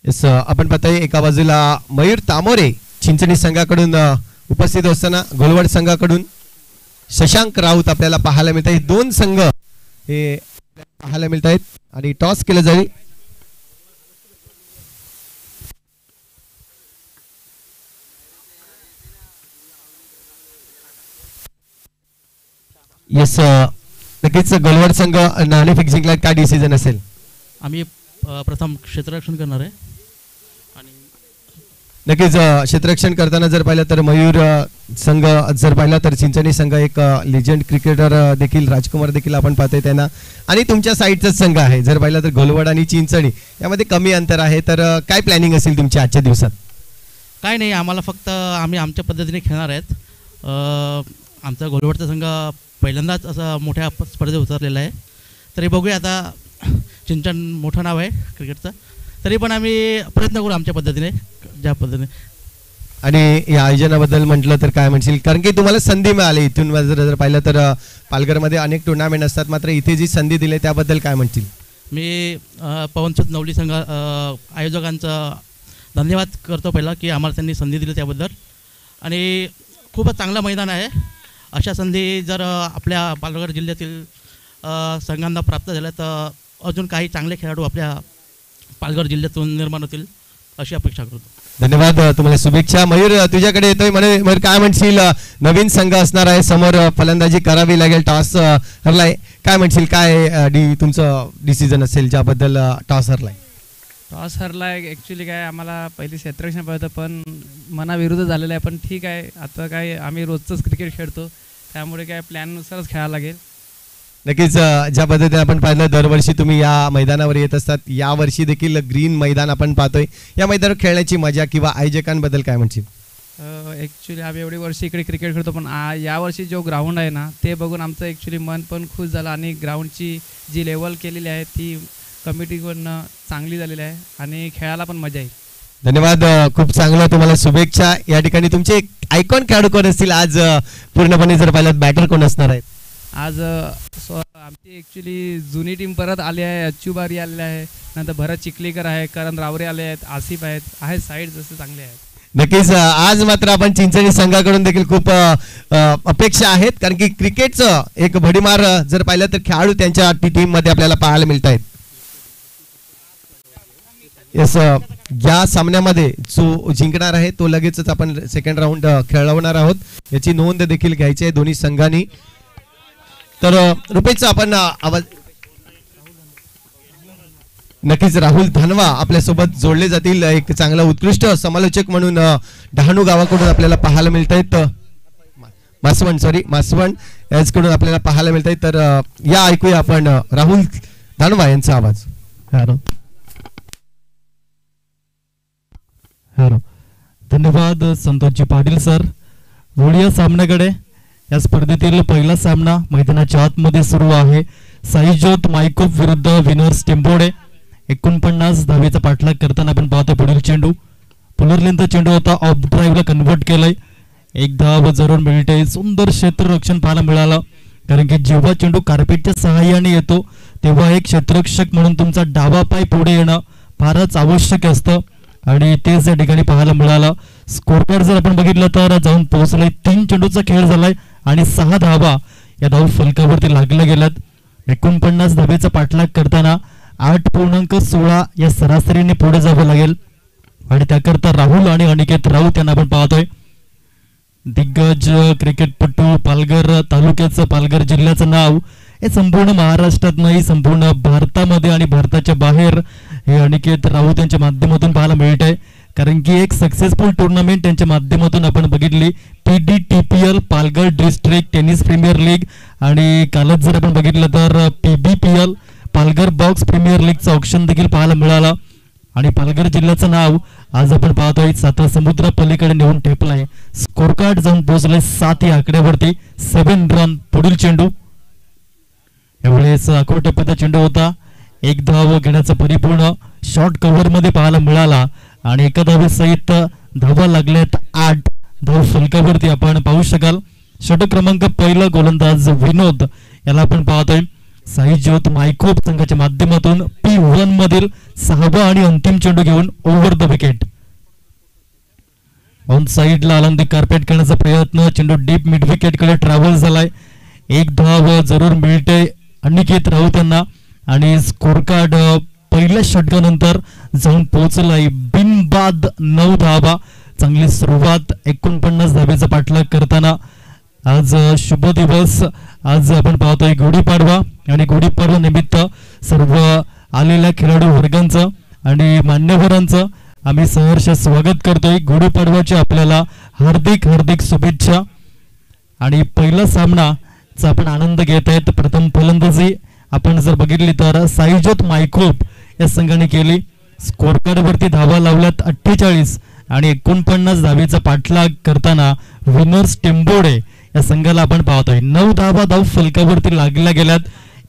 यस, आपण पाहतोय एका बाजूला मयूर तामोरे चिंचणी संघाकडून उपस्थित असताना गोलवाड संघाकडून शशांक राऊत आपल्याला पाहायला मिळत आहेत. दोन संघ हे पाहायला मिळत आहेत आणि टॉस केलं जाईल. यस, नक्कीच गोलवाड संघ नाणेफेक जिंकला, काय डिसिजन असेल? आम्ही प्रथम क्षेत्ररक्षण करणार आहे आणि नक्कीच क्षेत्ररक्षण करताना जर पाहिलं तर मयूर संघ जर पाहिला तर चिंचणी संघ एक लिजेंड क्रिकेटर देखील राजकुमार देखील आपण पाहतोय त्यांना, आणि तुमच्या साईडचाच संघ आहे जर पाहिलं तर गोलवाड आणि चिंचणी यामध्ये कमी अंतर आहे. तर काय प्लॅनिंग असेल तुमच्या आजच्या दिवसात? काय नाही, आम्हाला फक्त आम्ही आमच्या पद्धतीने खेळणार आहेत. आमचा गोलवाडचा संघ पहिल्यांदाच असं मोठ्या स्पर्धेत उतरलेला आहे. तरी बघूया, आता चिंचण मोठं नाव आहे क्रिकेटचं, तरी पण आम्ही प्रयत्न करू आमच्या पद्धतीने ज्या पद्धतीने. आणि या आयोजनाबद्दल म्हटलं तर काय म्हणशील, कारण की तुम्हाला संधी मिळाली इथून जर पाहिलं तर पालघरमध्ये अनेक टुर्नामेंट असतात, मात्र इथे जी संधी दिली त्याबद्दल काय म्हणशील? मी पवनसूत नवली संघ आयोजकांचा धन्यवाद करतो पहिला की आम्हाला त्यांनी संधी दिली त्याबद्दल. आणि खूपच चांगलं मैदान आहे. अशा संधी जर आपल्या पालघर जिल्ह्यातील संघांना प्राप्त झाल्या तर अजून काही चांगले खेळाडू आपल्या पालघर जिल्ह्यातून निर्माण होतील अशी अपेक्षा करतो. धन्यवाद, तुम्हाला शुभेच्छा. मयूर तुझ्याकडे येतोय, मयूर काय म्हणशील? नवीन संघ असणार आहे, समोर फलंदाजी करावी लागेल, टॉस हरलाय, काय म्हणशील, काय तुमचं डिसिजन असेल ज्याबद्दल टॉस हरलाय? टॉस हरलाय ॲक्च्युली काय आम्हाला पहिली क्षेत्ररक्षण पाहिजे पण मनाविरुद्ध झालेलं आहे, पण ठीक आहे, आता काय आम्ही रोजचंच क्रिकेट खेळतो त्यामुळे काय प्लॅननुसारच खेळायला लागेल. नक्कीच ज्या पद्धतीने आपण पाहिलं दरवर्षी तुम्ही या मैदानावर येत असतात, यावर्षी देखील ग्रीन मैदान आपण पाहतोय, या मैदानावर खेळण्याची मजा किंवा आयोजकांबद्दल काय म्हणशील? ॲक्च्युली आम्ही एवढी वर्षी इकडे क्रिकेट खेळतो पण यावर्षी जो ग्राउंड आहे ना ते बघून आमचं ॲक्च्युली मन पण खुश झालं आणि ग्राउंडची जी लेवल केलेली आहे ती कमिटीकडनं चांगली झालेली आहे आणि खेळायला पण मजा येईल. धन्यवाद, खूप चांगलं, तुम्हाला शुभेच्छा. या ठिकाणी तुमचे आयकॉन खेळाडू कोण असतील आज पूर्णपणे जर पाहिलं, बॅटर कोण असणार आहेत? आज आमची ॲक्च्युली जुनी टीम परत आली आहे. अच्चू बारी आलेला आहे, नंतर भरत चिखलीकर आहे, करण रावरे आले आहेत, आसिफ आहेत साईड जसे चांगले आहेत. नक्कीच आज मात्र आपण चिंचणी संघाकडून देखील खूप अपेक्षा आहेत, कारण की क्रिकेटचं एक भडीमार जर पाहिलं तर खेळाडू त्यांच्या टीम मध्ये आपल्याला पाहायला मिळत आहेत. या सामन्यामध्ये जो जिंकणार आहे तो लगेचच आपण सेकंड राऊंड खेळवणार आहोत, याची नोंद देखील घ्यायची आहे दोन्ही संघांनी. तर रुपेशचा आपण आवाज नक्कीच राहुल धानवा आपल्यासोबत जोडले जातील. एक चांगला उत्कृष्ट समालोचक म्हणून डहाणू गावाकडून आपल्याला पाहायला मिळत आहेत. मासवण याचकडून आपल्याला पाहायला मिळत आहेत. तर या ऐकूया आपण राहुल धानवा यांचा आवाज. धन्यवाद संतोषजी पाटील सर. वळूया सामन्याकडे. या स्पर्धेतील पहिला सामना मैदानाच्या आतमध्ये सुरू आहे. साईज्योत मायकोप विरुद्ध विनर्स टेंबोडे. 49 धावेचा पाठलाग करताना आपण पाहतो पुढील चेंडू पुलरलेंचा चेंडू होता, ऑफ ड्राईव्हला कन्व्हर्ट केलंय. एक धाव जरूर मिळते. सुंदर क्षेत्ररक्षण पाहायला मिळालं, कारण की जेव्हा चेंडू कार्पेटच्या सहाय्याने येतो तेव्हा एक क्षेत्ररक्षक म्हणून तुमचा डावा पाय पुढे येणं फारच आवश्यक असतं आणि तेच या ठिकाणी पाहायला मिळालं. स्कोर कार्ड जर आपण बघितलं तर जाऊन पोहोचलंय. 3 चेंडूचा खेळ झालाय आणि 6 धावा या धाव फलकावरती लागल्या गेल्यात. 49 धावेचा पाठलाग करताना 8.16 या सरासरीने पुढे जावं लागेल आणि त्याकरता राहुल आणि अनिकेत राऊत यांना आपण पाहतोय. दिग्गज क्रिकेटपटू, पालघर तालुक्याचं, पालघर जिल्ह्याचं नाव हे संपूर्ण महाराष्ट्रात नाही, संपूर्ण भारतामध्ये आणि भारताच्या बाहेर हे अनिकेत राऊत यांच्या माध्यमातून पाहायला मिळत आहे. कारण की एक सक्सेसफुल टुर्नामेंट त्यांच्या माध्यमातून आपण बघितली, PDTPL Palghar district tennis premier league, आणि कालच जर आपण बघितलं तर PBPL पालघर बॉक्स प्रीमियर लीगचं ऑप्शन देखील पाहायला मिळालं. आणि पालघर जिल्ह्याचं नाव आज आपण पाहतोय साता समुद्र पलीकडे नेऊन ठेपलाय. स्कोर कार्ड जाऊन पोहोचले 7 या आकड्यावरती. 7 रन. पुढील चेंडू यावेळेस अकोट टप्प्याचा चेंडू होता. एक धाव घेण्याचा परिपूर्ण शॉर्ट कव्हर मध्ये पाहायला मिळाला आणि एका धावेसहित धावा लागल्यात 8 धाव फलकावरती आपण पाहू शकाल. षटक क्रमांक पहिला गोलंदाज विनोद याला आपण पाहतोय. साईज्योत मायकोप संघाच्या माध्यमातून P1 मधील 6वा आणि अंतिम चेंडू घेऊन ओव्हर द विकेट. ऑन साइडला आलंदी कार्पेट करण्याचा प्रयत्न. चेंडू डीप मिड विकेट कडे ट्रॅव्हल झालाय. एक धाव जरूर मिळते अनिकेत राऊत यांना आणि स्कोर कार्ड पहिल्या षटकानंतर जाऊन पोहोचलाय बिनबाद 9 धावा. चांगली सुरुवात. 49 धावेचा पाठलाग करताना आज शुभ दिवस. आज आपण पाहतोय गुढीपाडवा आणि गुढीपाडवा निमित्त सर्व आलेल्या खेळाडू वर्गांचं आणि मान्यवरांचं आम्ही सहर्ष स्वागत करतोय. गुढीपाडव्याच्या आपल्याला हार्दिक हार्दिक शुभेच्छा. आणि पहिला सामनाचा आपण आनंद घेत आहेत. प्रथम फलंदाजी आपण जर बघितली तर साईज्योत मायकोप या संघाने केली. स्कोर कार्ड वरती धावा लावल्यात 48 आणि 49 धावेचा पाठलाग करताना विनर्स टेंबोडे या संघाला आपण पाहतोय 9 धावा धाव फलकावरती लागल्या गेल्यात.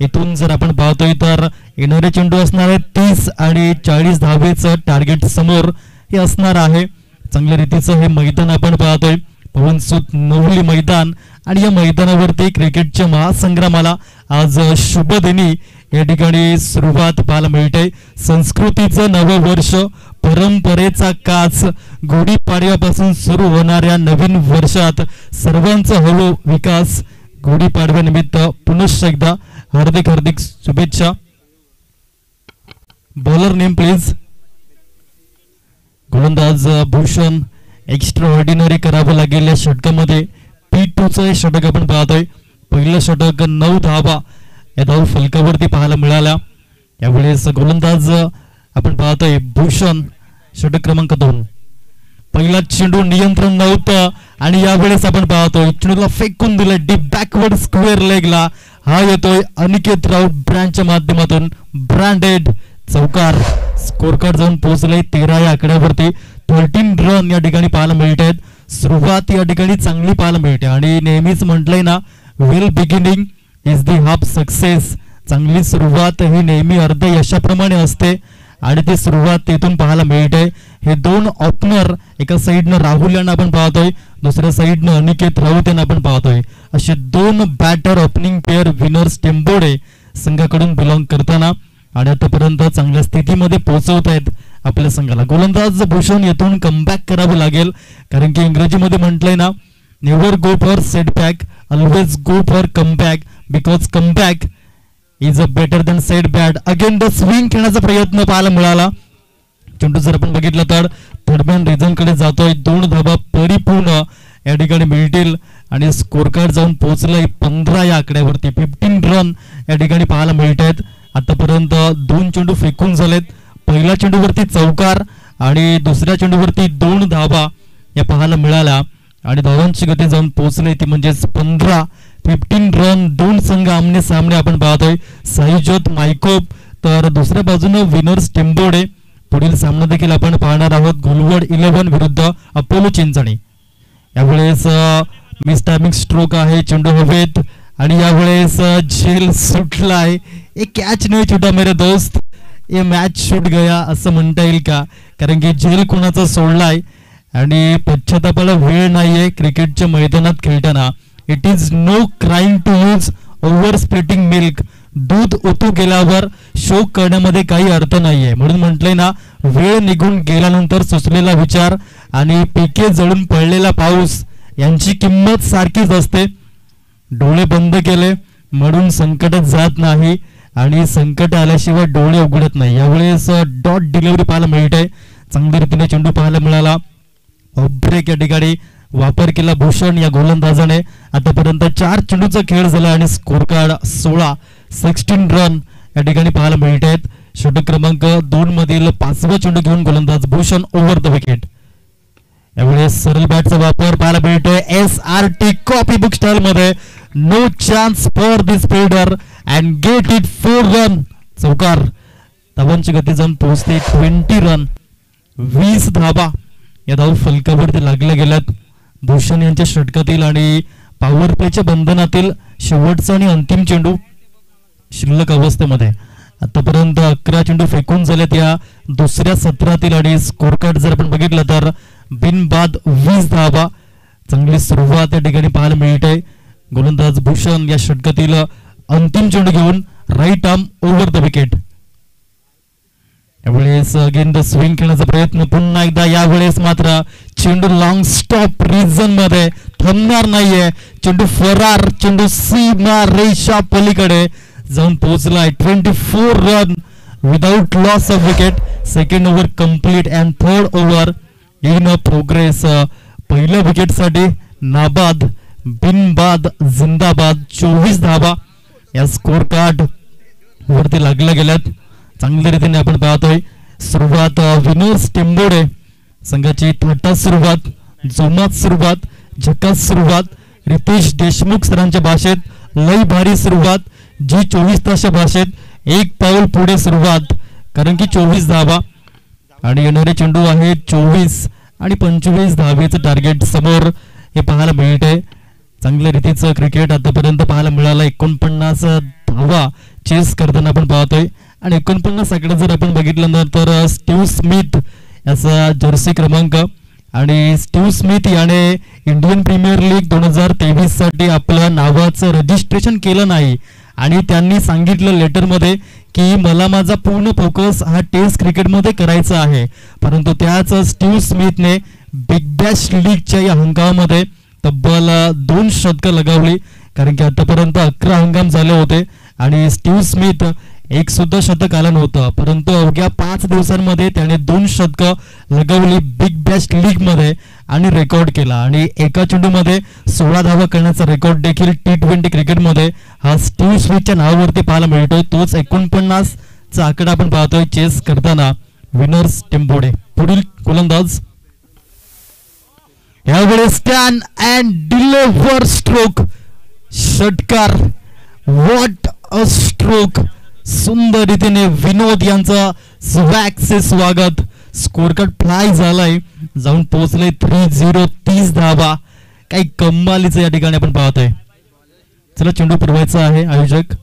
इथून जर आपण पाहतोय तर येणारे चेंडू असणार आहे 30 आणि 40 धावेचं टार्गेट समोर हे असणार आहे. चांगल्या रीतीचं हे मैदान आपण पाहतोय, पवनसूत नवली मैदान, आणि या मैदानावरती क्रिकेटच्या महासंग्रामाला आज शुभ दिनी या ठिकाणी सुरुवात पाहायला मिळते. संस्कृतीचं नवं वर्ष, परंपरेचा काच, गुढीपाडव्यापासून सुरू होणाऱ्या नवीन वर्षात सर्वांचा हवो विकास. गुढीपाडव्यानिमित्त पुनश्च एकदा हार्दिक हार्दिक शुभेच्छा. Bowler name please. गोलंदाज भूषण. एक्स्ट्रा ऑर्डिनरी करावं लागेल या षटकामध्ये. P2चं षटक आपण पाहतोय. पहिलं षटक 9 धावा या धाव फलकावरती पाहायला मिळाल्या. यावेळेस गोलंदाज आपण पाहतोय भूषण. षटक क्रमांक 2. पहिला चेंडू नियंत्रण नव्हतं आणि यावेळेस आपण पाहतोय चेंडूला फेकून दिलं डीप बॅकवर्ड स्क्वेअर लेगला. हा येतोय अनिकेत राऊत ब्रँडच्या माध्यमातून. ब्रँडेड चौकार. स्कोर कार्ड जाऊन पोहोचले 13 या आकड्यावरती. 13 रन या ठिकाणी पाहायला मिळत आहेत. सुरुवात या ठिकाणी चांगली पाहायला मिळते आणि नेहमीच म्हटलंय ना, well beginning is the half success. चांगली सुरुवात ही नेहमी अर्ध यशाप्रमाणे असते आणि ती सुरुवात तेथून पाहायला मिळते. हे दोन ओपनर, एका साईडनं राहुल यांना आपण पाहतोय, दुसऱ्या साईडनं अनिकेत राऊत यांना आपण पाहतोय. असे दोन बॅटर ओपनिंग पेअर विनर्स टेम्पोडे संघाकडून बिलॉंग करताना आणि आतापर्यंत चांगल्या स्थितीमध्ये पोहोचवत आहेत आपल्या संघाला. गोलंदाज भूषण येथून कमबॅक करावं लागेल, कारण की इंग्रजीमध्ये म्हटलंय ना, never go for setback, always go for comeback, because comeback is a better than setback. Again the swing खेळण्याचा प्रयत्न पाहायला मिळाला. चेंडू जर आपण बघितलं तर थर्डमॅन रिझन कडे जातोय. 2 धावा परिपूर्ण या ठिकाणी मिळतील आणि स्कोर कार्ड जाऊन पोहोचलंय 15 या आकड्यावरती. 15 रन या ठिकाणी पाहायला मिळत आहेत. आतापर्यंत 2 चेंडू फेकून झालेत. पहिल्या चेंडूवरती चौकार आणि दुसऱ्या चेंडूवरती 2 धावा या पाहायला मिळाल्या आणि धावांची गती जाऊन पोहोचली ती म्हणजेच 15 रन. 2 संघ आमने सामने आपण पाहतोय. साईजोत मायकोप तर दुसऱ्या बाजूने विनर्स टेम्पोडे. पुढील सामना देखील आपण पाहणार आहोत, घोलवड 11 विरुद्ध अपोलो चिंचणी. यावेळेस मिस टायमिंग स्ट्रोक आहे, चेंडू हवेत आणि यावेळेस झेल सुटलाय. एक कॅच नाही छुटा मेरे दोस्त, ये मॅच शूट गया असं म्हणता येईल का, कारण की झेल कोणाचा सोडलाय आणि पश्चातापाला वेळ नाहीये क्रिकेटच्या मैदानात खेळताना. It is no crime to use over splitting milk. दूध ओतू गेल्यावर शोक करण्यामध्ये काही अर्थ नाहीये. म्हणून म्हटलंय ना, वेळ निघून गेल्यानंतर सुचलेला विचार आणि पिके जळून पडलेला पाऊस यांची किंमत सारखीच असते. डोळे बंद केले म्हणून संकटात जात नाही आणि संकट आल्याशिवाय डोळे उघडत नाही. यावेळेस डॉट डिलिव्हरी पाहायला मिळते. चांगल्या रीतीने चेंडू पाहायला मिळाला. ब्रेक या ठिकाणी वापर केला भूषण या गोलंदाजाने. आतापर्यंत 4 चेंडूचा खेळ झाला आणि स्कोर कार्ड 16 रन या ठिकाणी पाहायला मिळत आहेत. षटक क्रमांक 2 मधील 5वा चेंडू घेऊन गोलंदाज भूषण ओव्हर द विकेट. यावेळेस सरळ बॅटचा वापर पाहायला मिळतोय. SRT कॉपी बुक स्टाईल मध्ये. No chance for this fielder and get it 4 run. चौकार. धावांची गती जाऊन पोहोचते 20 रन. 20 धावा या धाव फलकावरती लागल्या गेल्यात. भूषण यांच्या षटकातील आणि पॉवर प्लेच्या बंधनातील शेवटचा आणि अंतिम चेंडू शिल्लक अवस्थेमध्ये. आतापर्यंत 11 चेंडू फेकून झालेत या दुसऱ्या सत्रातील आणि स्कोर कार्ड जर आपण बघितलं तर बिनबाद 20 धावा. चांगली सुरुवात या ठिकाणी पाहायला मिळते. गोलंदाज भूषण या षटकातील अंतिम चेंडू घेऊन right arm over the wicket. यावेळेस अगेन द स्विंग खेळण्याचा प्रयत्न पुन्हा एकदा. यावेळेस मात्र चेंडू लॉंग स्टॉप रिजन मध्ये थांबणार नाहीये. चेंडू फरार, चेंडू सीमा रेषा पलीकडे जाऊन पोहोचलाय. 24 run without loss of wicket. Second over complete and third over in progress. पहिल्या विकेट साठी नाबाद, बिनबाद, जिंदाबाद 24 धावा या स्कोर कार्ड वरती लागल्या गेल्यात. चांगल्या रीतीने आपण पाहतोय. सुरुवात विनर्स टेम्पोडे संघाची थाटात सुरुवात, जोमात सुरुवात, झकास सुरुवात. रितेश देशमुख सरांच्या भाषेत लई भारी सुरुवात. G24 तासच्या भाषेत एक पाऊल पुढे सुरुवात, कारण की 24 धावा आणि येणारे चेंडू आहे 24 आणि 25 धावेचं टार्गेट समोर हे पाहायला मिळते. चांगल्या रीतीचं क्रिकेट आतापर्यंत पाहायला मिळालं. 49 धावा चेस करताना आपण पाहतोय आणि 49 आकडा जर आपण बघितलं तर स्टीव्ह स्मिथ याचा जर्सी क्रमांक आणि स्टीव्ह स्मिथ याने इंडियन प्रीमियर लीग 2023 साठी आपल्या नावाचं रजिस्ट्रेशन केलं नाही आणि त्यांनी सांगितलं लेटरमध्ये की मला माझा पूर्ण फोकस हा टेस्ट क्रिकेटमध्ये करायचा आहे. परंतु त्याच स्टीव्ह स्मिथने बिग बॅश लीगच्या या हंगामामध्ये तब्बल 2 शतकं लगावली, कारण की आतापर्यंत 11 हंगाम झाले होते आणि स्टीव्ह स्मिथ एक सुद्धा शतक आलं नव्हतं. परंतु अवघ्या 5 दिवसांमध्ये त्याने 2 शतकं लगावली बिग बॅश लीग मध्ये आणि रेकॉर्ड केला आणि एका चेंडूमध्ये 16 धावा करण्याचा रेकॉर्ड देखील T20 क्रिकेटमध्ये हा स्टीव्ह स्मिथच्या नावावरती पाहायला मिळतोय. तोच 49 चा आकडा आपण पाहतोय चेस करताना विनर्स टेम्पोडे. पुढील गोलंदाज यावेळेस स्टॅन अँड डिलिव्हर स्ट्रोक. षटकार. What a stroke. सुंदर रीतीने विनोद यांचा स्वॅगचे स्वागत. स्कोर कार्ड फ्लाय झालाय, जाऊन पोहोचले 30 धावा. काही कमालीचं या ठिकाणी आपण पाहतोय. चला चेंडू फिरवायचा आहे आयोजक.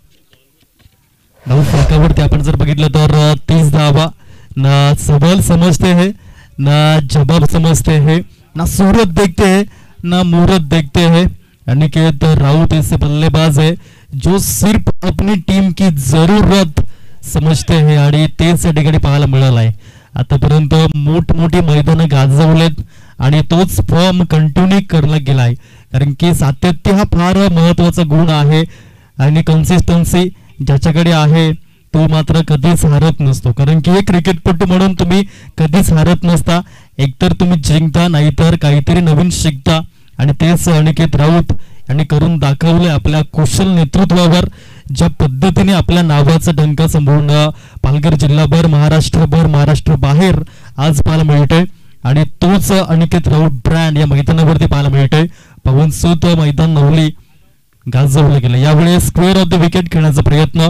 धाव फलकावरती आपण जर बघितलं तर 30 धावा सबल समजते हे ना जवाब समझते हैं, ना सूरत देखते हैं, ना मुहूर्त देखते हैं। अनिकेत राउत ऐसे बल्लेबाज है जो सिर्फ अपनी टीम की जरूरत समजते हैं आणि तेच या ठिकाणी पाहायला मिळालं आहे। आतापर्यंत मोठमोठी मैदानं गाजवलेत आणि तोच फॉर्म कंटिन्यू करला गेलाय, कारण की सातत्य हा फार महत्वाचा गुण आहे आणि कन्सिस्टन्सी ज्याच्याकडे आहे तो मात्र कधीच हारत नसतो, कारण की एक क्रिकेटपटू म्हणून तुम्ही कधीच हारत नसता, एकतर तुम्ही जिंकता नाहीतर काहीतरी नवीन शिकता आणि तेच अनिकेत राऊत यांनी करून दाखवले आपल्या कुशल नेतृत्वावर। ज्या पद्धतीने आपल्या नावाचा डंका संपूर्ण पालघर जिल्हाभर महाराष्ट्रभर महाराष्ट्र बाहेर आज पाहायला मिळतोय आणि तोच अनिकेत राऊत ब्रँड या मैदानावरती पाहायला मिळतोय। पवनसुत मैदान नवली गाजवलं गेलं, यावेळी स्क्वेअर ऑफ द विकेट खेळण्याचा प्रयत्न,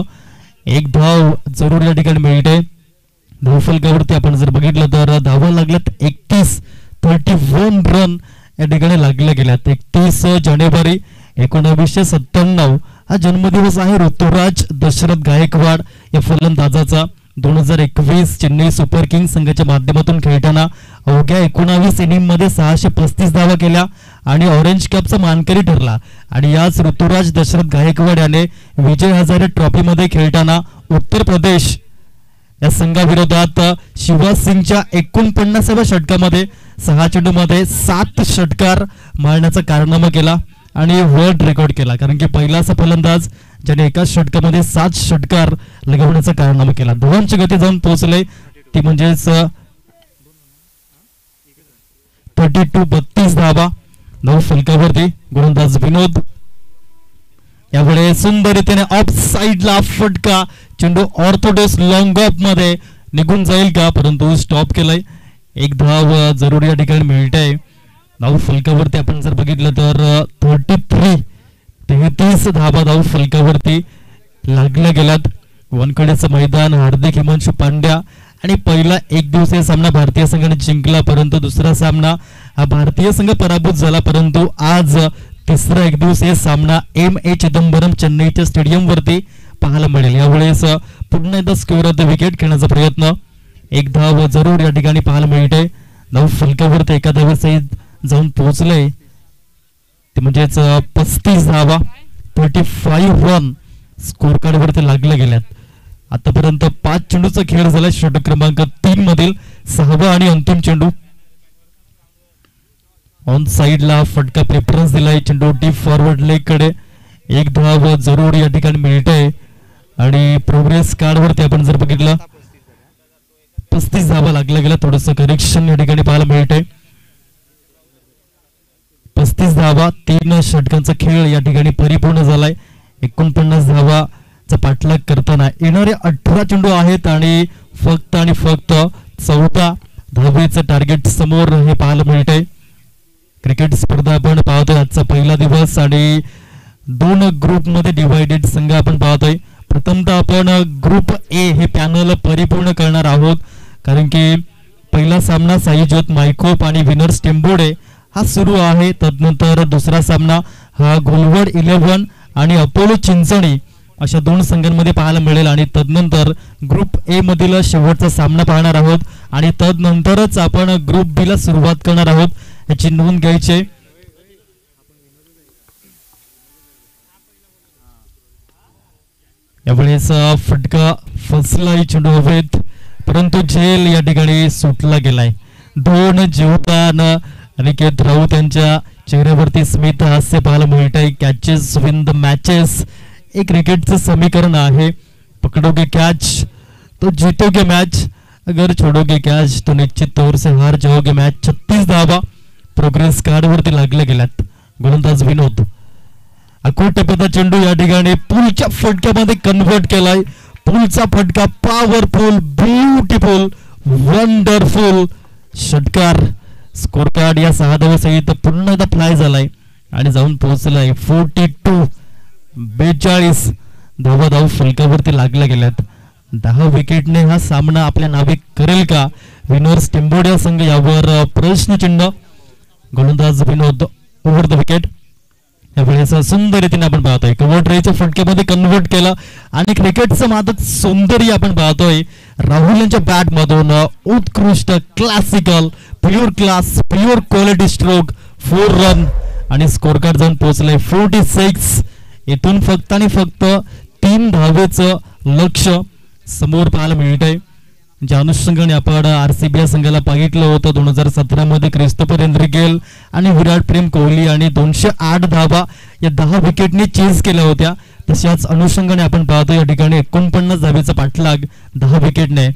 एक धाव जरूर या ठिकाणी मिळते। धावफलकावरती आपण जर बघितलं तर धावा लागल्यात 31 रन या ठिकाणी लागल्या गेल्यात। 31 जानेवारी 1997 हा जन्मदिवस आहे ऋतुराज दशरथ गायकवाड या फलंदाजाचा। 2021 चेन्नई सुपर किंग्स संघाच्या माध्यमातून खेळताना अवघ्या 19 इनिंग मध्ये 635 धावा केल्या आणि ऑरेंज कपचा मानकरी ठरला आणि याच ऋतुराज दशरथ गायकवाड याने विजय हजारे ट्रॉफी मध्ये खेळताना उत्तर प्रदेश या संघाविरोधात शिवराज सिंगच्या 49व्या षटकामध्ये 6 चेंडूमध्ये 7 षटकार मारण्याचा कारनामा केला आणि वर्ल्ड रेकॉर्ड केला, कारण की पहिला असा फलंदाज ज्याने एकाच षटकामध्ये 7 षटकार लगवण्याचा कारनामा केला। धावांची गती जाऊन पोहोचले ती म्हणजेच 32 धावा। धाव फलकावरती गोलंदाज विनोद, यावेळी सुंदर रीतीने ऑफ साइडला फटका, चेंडू ऑर्थोडॉक्स लॉंग ऑफ मध्ये निघून जाईल का, परंतु स्टॉप केलाय। एक धाव जरूर या ठिकाणी मिळते। धाव फलकावरती आपण जर बघितलं तर 33 धावा धाव फलकावरती लागल्या गेल्यात। वानखेडेचं मैदान, हार्दिक हिमांशु पांड्या आणि पहिला एक दिवसीय सामना भारतीय संघाने जिंकला, परंतु दुसरा सामना हा भारतीय संघ पराभूत झाला, परंतु आज तिसरा एक दिवसीय सामना M.A. चिदंबरम चेन्नईच्या स्टेडियम वरती पाहायला मिळेल। यावेळेस पुन्हा एकदा स्क्वेअर ऑफ द विकेट खेळण्याचा प्रयत्न, एक धाव जरूर या ठिकाणी पाहायला मिळते। धाव फलकावरती एका धावेसहित जाऊन पोहोचले ते म्हणजेच 35 धावा, 35 रन स्कोर कार्ड वरती लागले गेल्यात। आतापर्यंत 5 चेंडूचा खेळ झाला, षटक क्रमांक 3 मधील 6वा आणि अंतिम चेंडू। ऑन साइडला फटका प्रेफरन्स दिलाय, चेंडू डीप फॉरवर्ड लेग कडे, एक धाव जरूर या ठिकाणी मिळते आणि प्रोग्रेस कार्ड वरती आपण जर बघितलं 35 धावा लागल्या गेल्या, थोडंसं करेक्शन या ठिकाणी पाहायला मिळते। 35 धावा, 3 षटकांचा खेळ या ठिकाणी परिपूर्ण झालाय। 49 धावाचा पाठलाग करताना येणारे 18 चेंडू आहेत आणि फक्त 14 धावेचं टार्गेट समोर हे पाहायला मिळतंय। क्रिकेट स्पर्धा आपण पाहतोय, आजचा पहिला दिवस आणि 2 ग्रुप मध्ये डिवायडेड संघ आपण पाहतोय। प्रथमतः आपण ग्रुप ए हे पॅनल परिपूर्ण करणार आहोत, कारण की पहिला सामना साई ज्योत मायकोप आणि विनर्स टेंबोडे हा सुरू आहे। तदनंतर दुसरा सामना हा गोलवड 11 आणि अपोलो चिंचणी अशा 2 संघांमध्ये पाहायला मिळेल आणि तदनंतर ग्रुप ए मधील शेवटचा सामना पाहणार आहोत आणि तदनंतरच आपण ग्रुप बी ला सुरुवात करणार आहोत, याची नोंद घ्यायची। यावेळेस फटका फसलाय चेंडू हवेत, परंतु झेल या ठिकाणी सुटला गेलाय। 2 जीवदान अनिकेत राऊत यांच्या चेहऱ्यावरती स्मित हास्य पाहायला मिळतंय। कॅचेस विन द मॅचेस एक क्रिकेटचं समीकरण आहे, पकडोगे कैच तो जीतोगे मैच, अगर छोड़ोगे कैच तो निश्चित तौर से हार जाओगे मैच। 36 धावा प्रोग्रेस कार्ड वरती लागले गेल्यात। गोलंदाज विनोद, अकोटपदा चेंडू या ठिकाणी पुलच्या फटक्यामध्ये कन्वर्ट केलाय। पुलचा फटका पॉवरफुल, ब्युटिफुल, वंडरफुल षटकार, स्कोर कार्ड या 6 धावासहित पुन्हा एकदा फ्लाय झालाय आणि जाऊन पोहोचलाय 42 धावा धाव फलकावरती लागल्या गेल्यात। 10 विकेटने हा सामना आपल्या नावे करेल का विनर्स टेंबोडिया संघ, यावर प्रश्नचिन्ह। गोलंदाज विनोद ओव्हर द विकेट, यावेळेस सुंदर रीतीने आपण पाहतोय कव्हर ड्राईव्हच्या फटक्यामध्ये कन्वर्ट केला आणि क्रिकेटचं मादक सौंदर्य आपण पाहतोय राहुल यांच्या बॅट मधून उत्कृष्ट classical pure class pure quality stroke 4 run आणि स्कोर कार्ड जाऊन पोहोचले 46. इथून फक्त आणि फक्त 3 धावेचं लक्ष समोर पाहायला मिळतंय. ज्या अनुषंगाने आपण RCB या संघाला पाहिलं होतं 2017 मध्ये क्रिस्तोफर हेनरिकेल आणि विराट प्रेम कोहली आणि 208 धावा या 10 विकेटने चेस केल्या होत्या. तशाच अनुषंगाने आपण पाहतो या ठिकाणी 49 धावेचा पाठलाग 10 विकेटने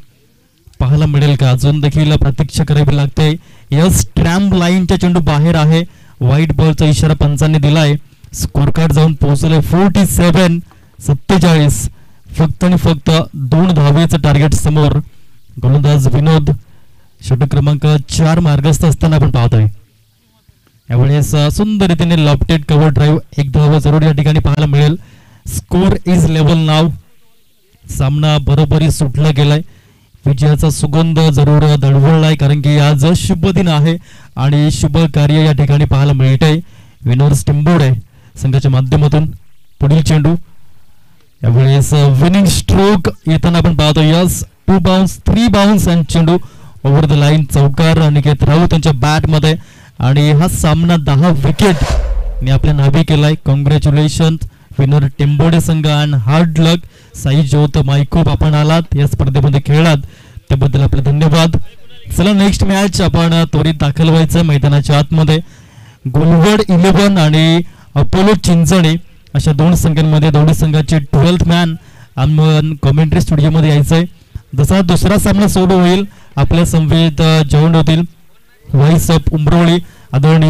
पाहायला मिळेल का? अजून देखील प्रतीक्षा करावी लागते. यस, ट्रॅम्प लाईनच्या चेंडू बाहेर आहे. व्हाईट बॉलचा इशारा पंचांनी दिलाय. स्कोर कार्ड जाऊन पोहोचले 47. फक्त आणि फक्त 2 धावेचं टार्गेट समोर. गोलंदाज विनोद षटक क्रमांक 4 मार्गस्थ असताना आपण पाहतोय. यावेळेस सुंदर रीतीने लॉफ्टेड कव्हर ड्राईव्ह 1 धाव जरूर या ठिकाणी पाहायला मिळेल. स्कोर इज लेवल नाव. सामना बरोबरी सुटला गेलाय. विजयाचा सुगंध जरूर दळवळलाय कारण की आज शुभ दिन आहे आणि शुभ कार्य या ठिकाणी पाहायला मिळतंय. विनोद टिंबोडे संघाच्या माध्यमातून पुढील चेंडू. यावेळेस विनिंग स्ट्रोक येताना आपण पाहतो. यस, 2 बाउन्स 3 बाउन्स आणि चेंडू ओव्हर द लाईन. चौकार अनिकेत राऊत यांच्या बॅट मध्ये आणि हा सामना 10 विकेट ने आपल्या नावे केलाय. कॉंग्रॅच्युलेशन विनर टिंबोडे संघ आणि हार्ड लक. साई ज्योत मायकोप आपण आलात या स्पर्धेमध्ये खेळलात त्याबद्दल आपले धन्यवाद. चला नेक्स्ट मॅच आपण त्वरित दाखल व्हायचं मैदानाच्या आतमध्ये. गोलवड 11 आणि अपोलो चिंचणी अशा 2 संघांमध्ये दोन्ही संघाचे 12th मॅन आपण कॉमेंट्री स्टुडिओमध्ये यायचंय. जसा दुसरा सामना सुरू होईल आपल्या समवेत जॉईन होतील व्हाईस ऑफ उमरोळी आदरणीय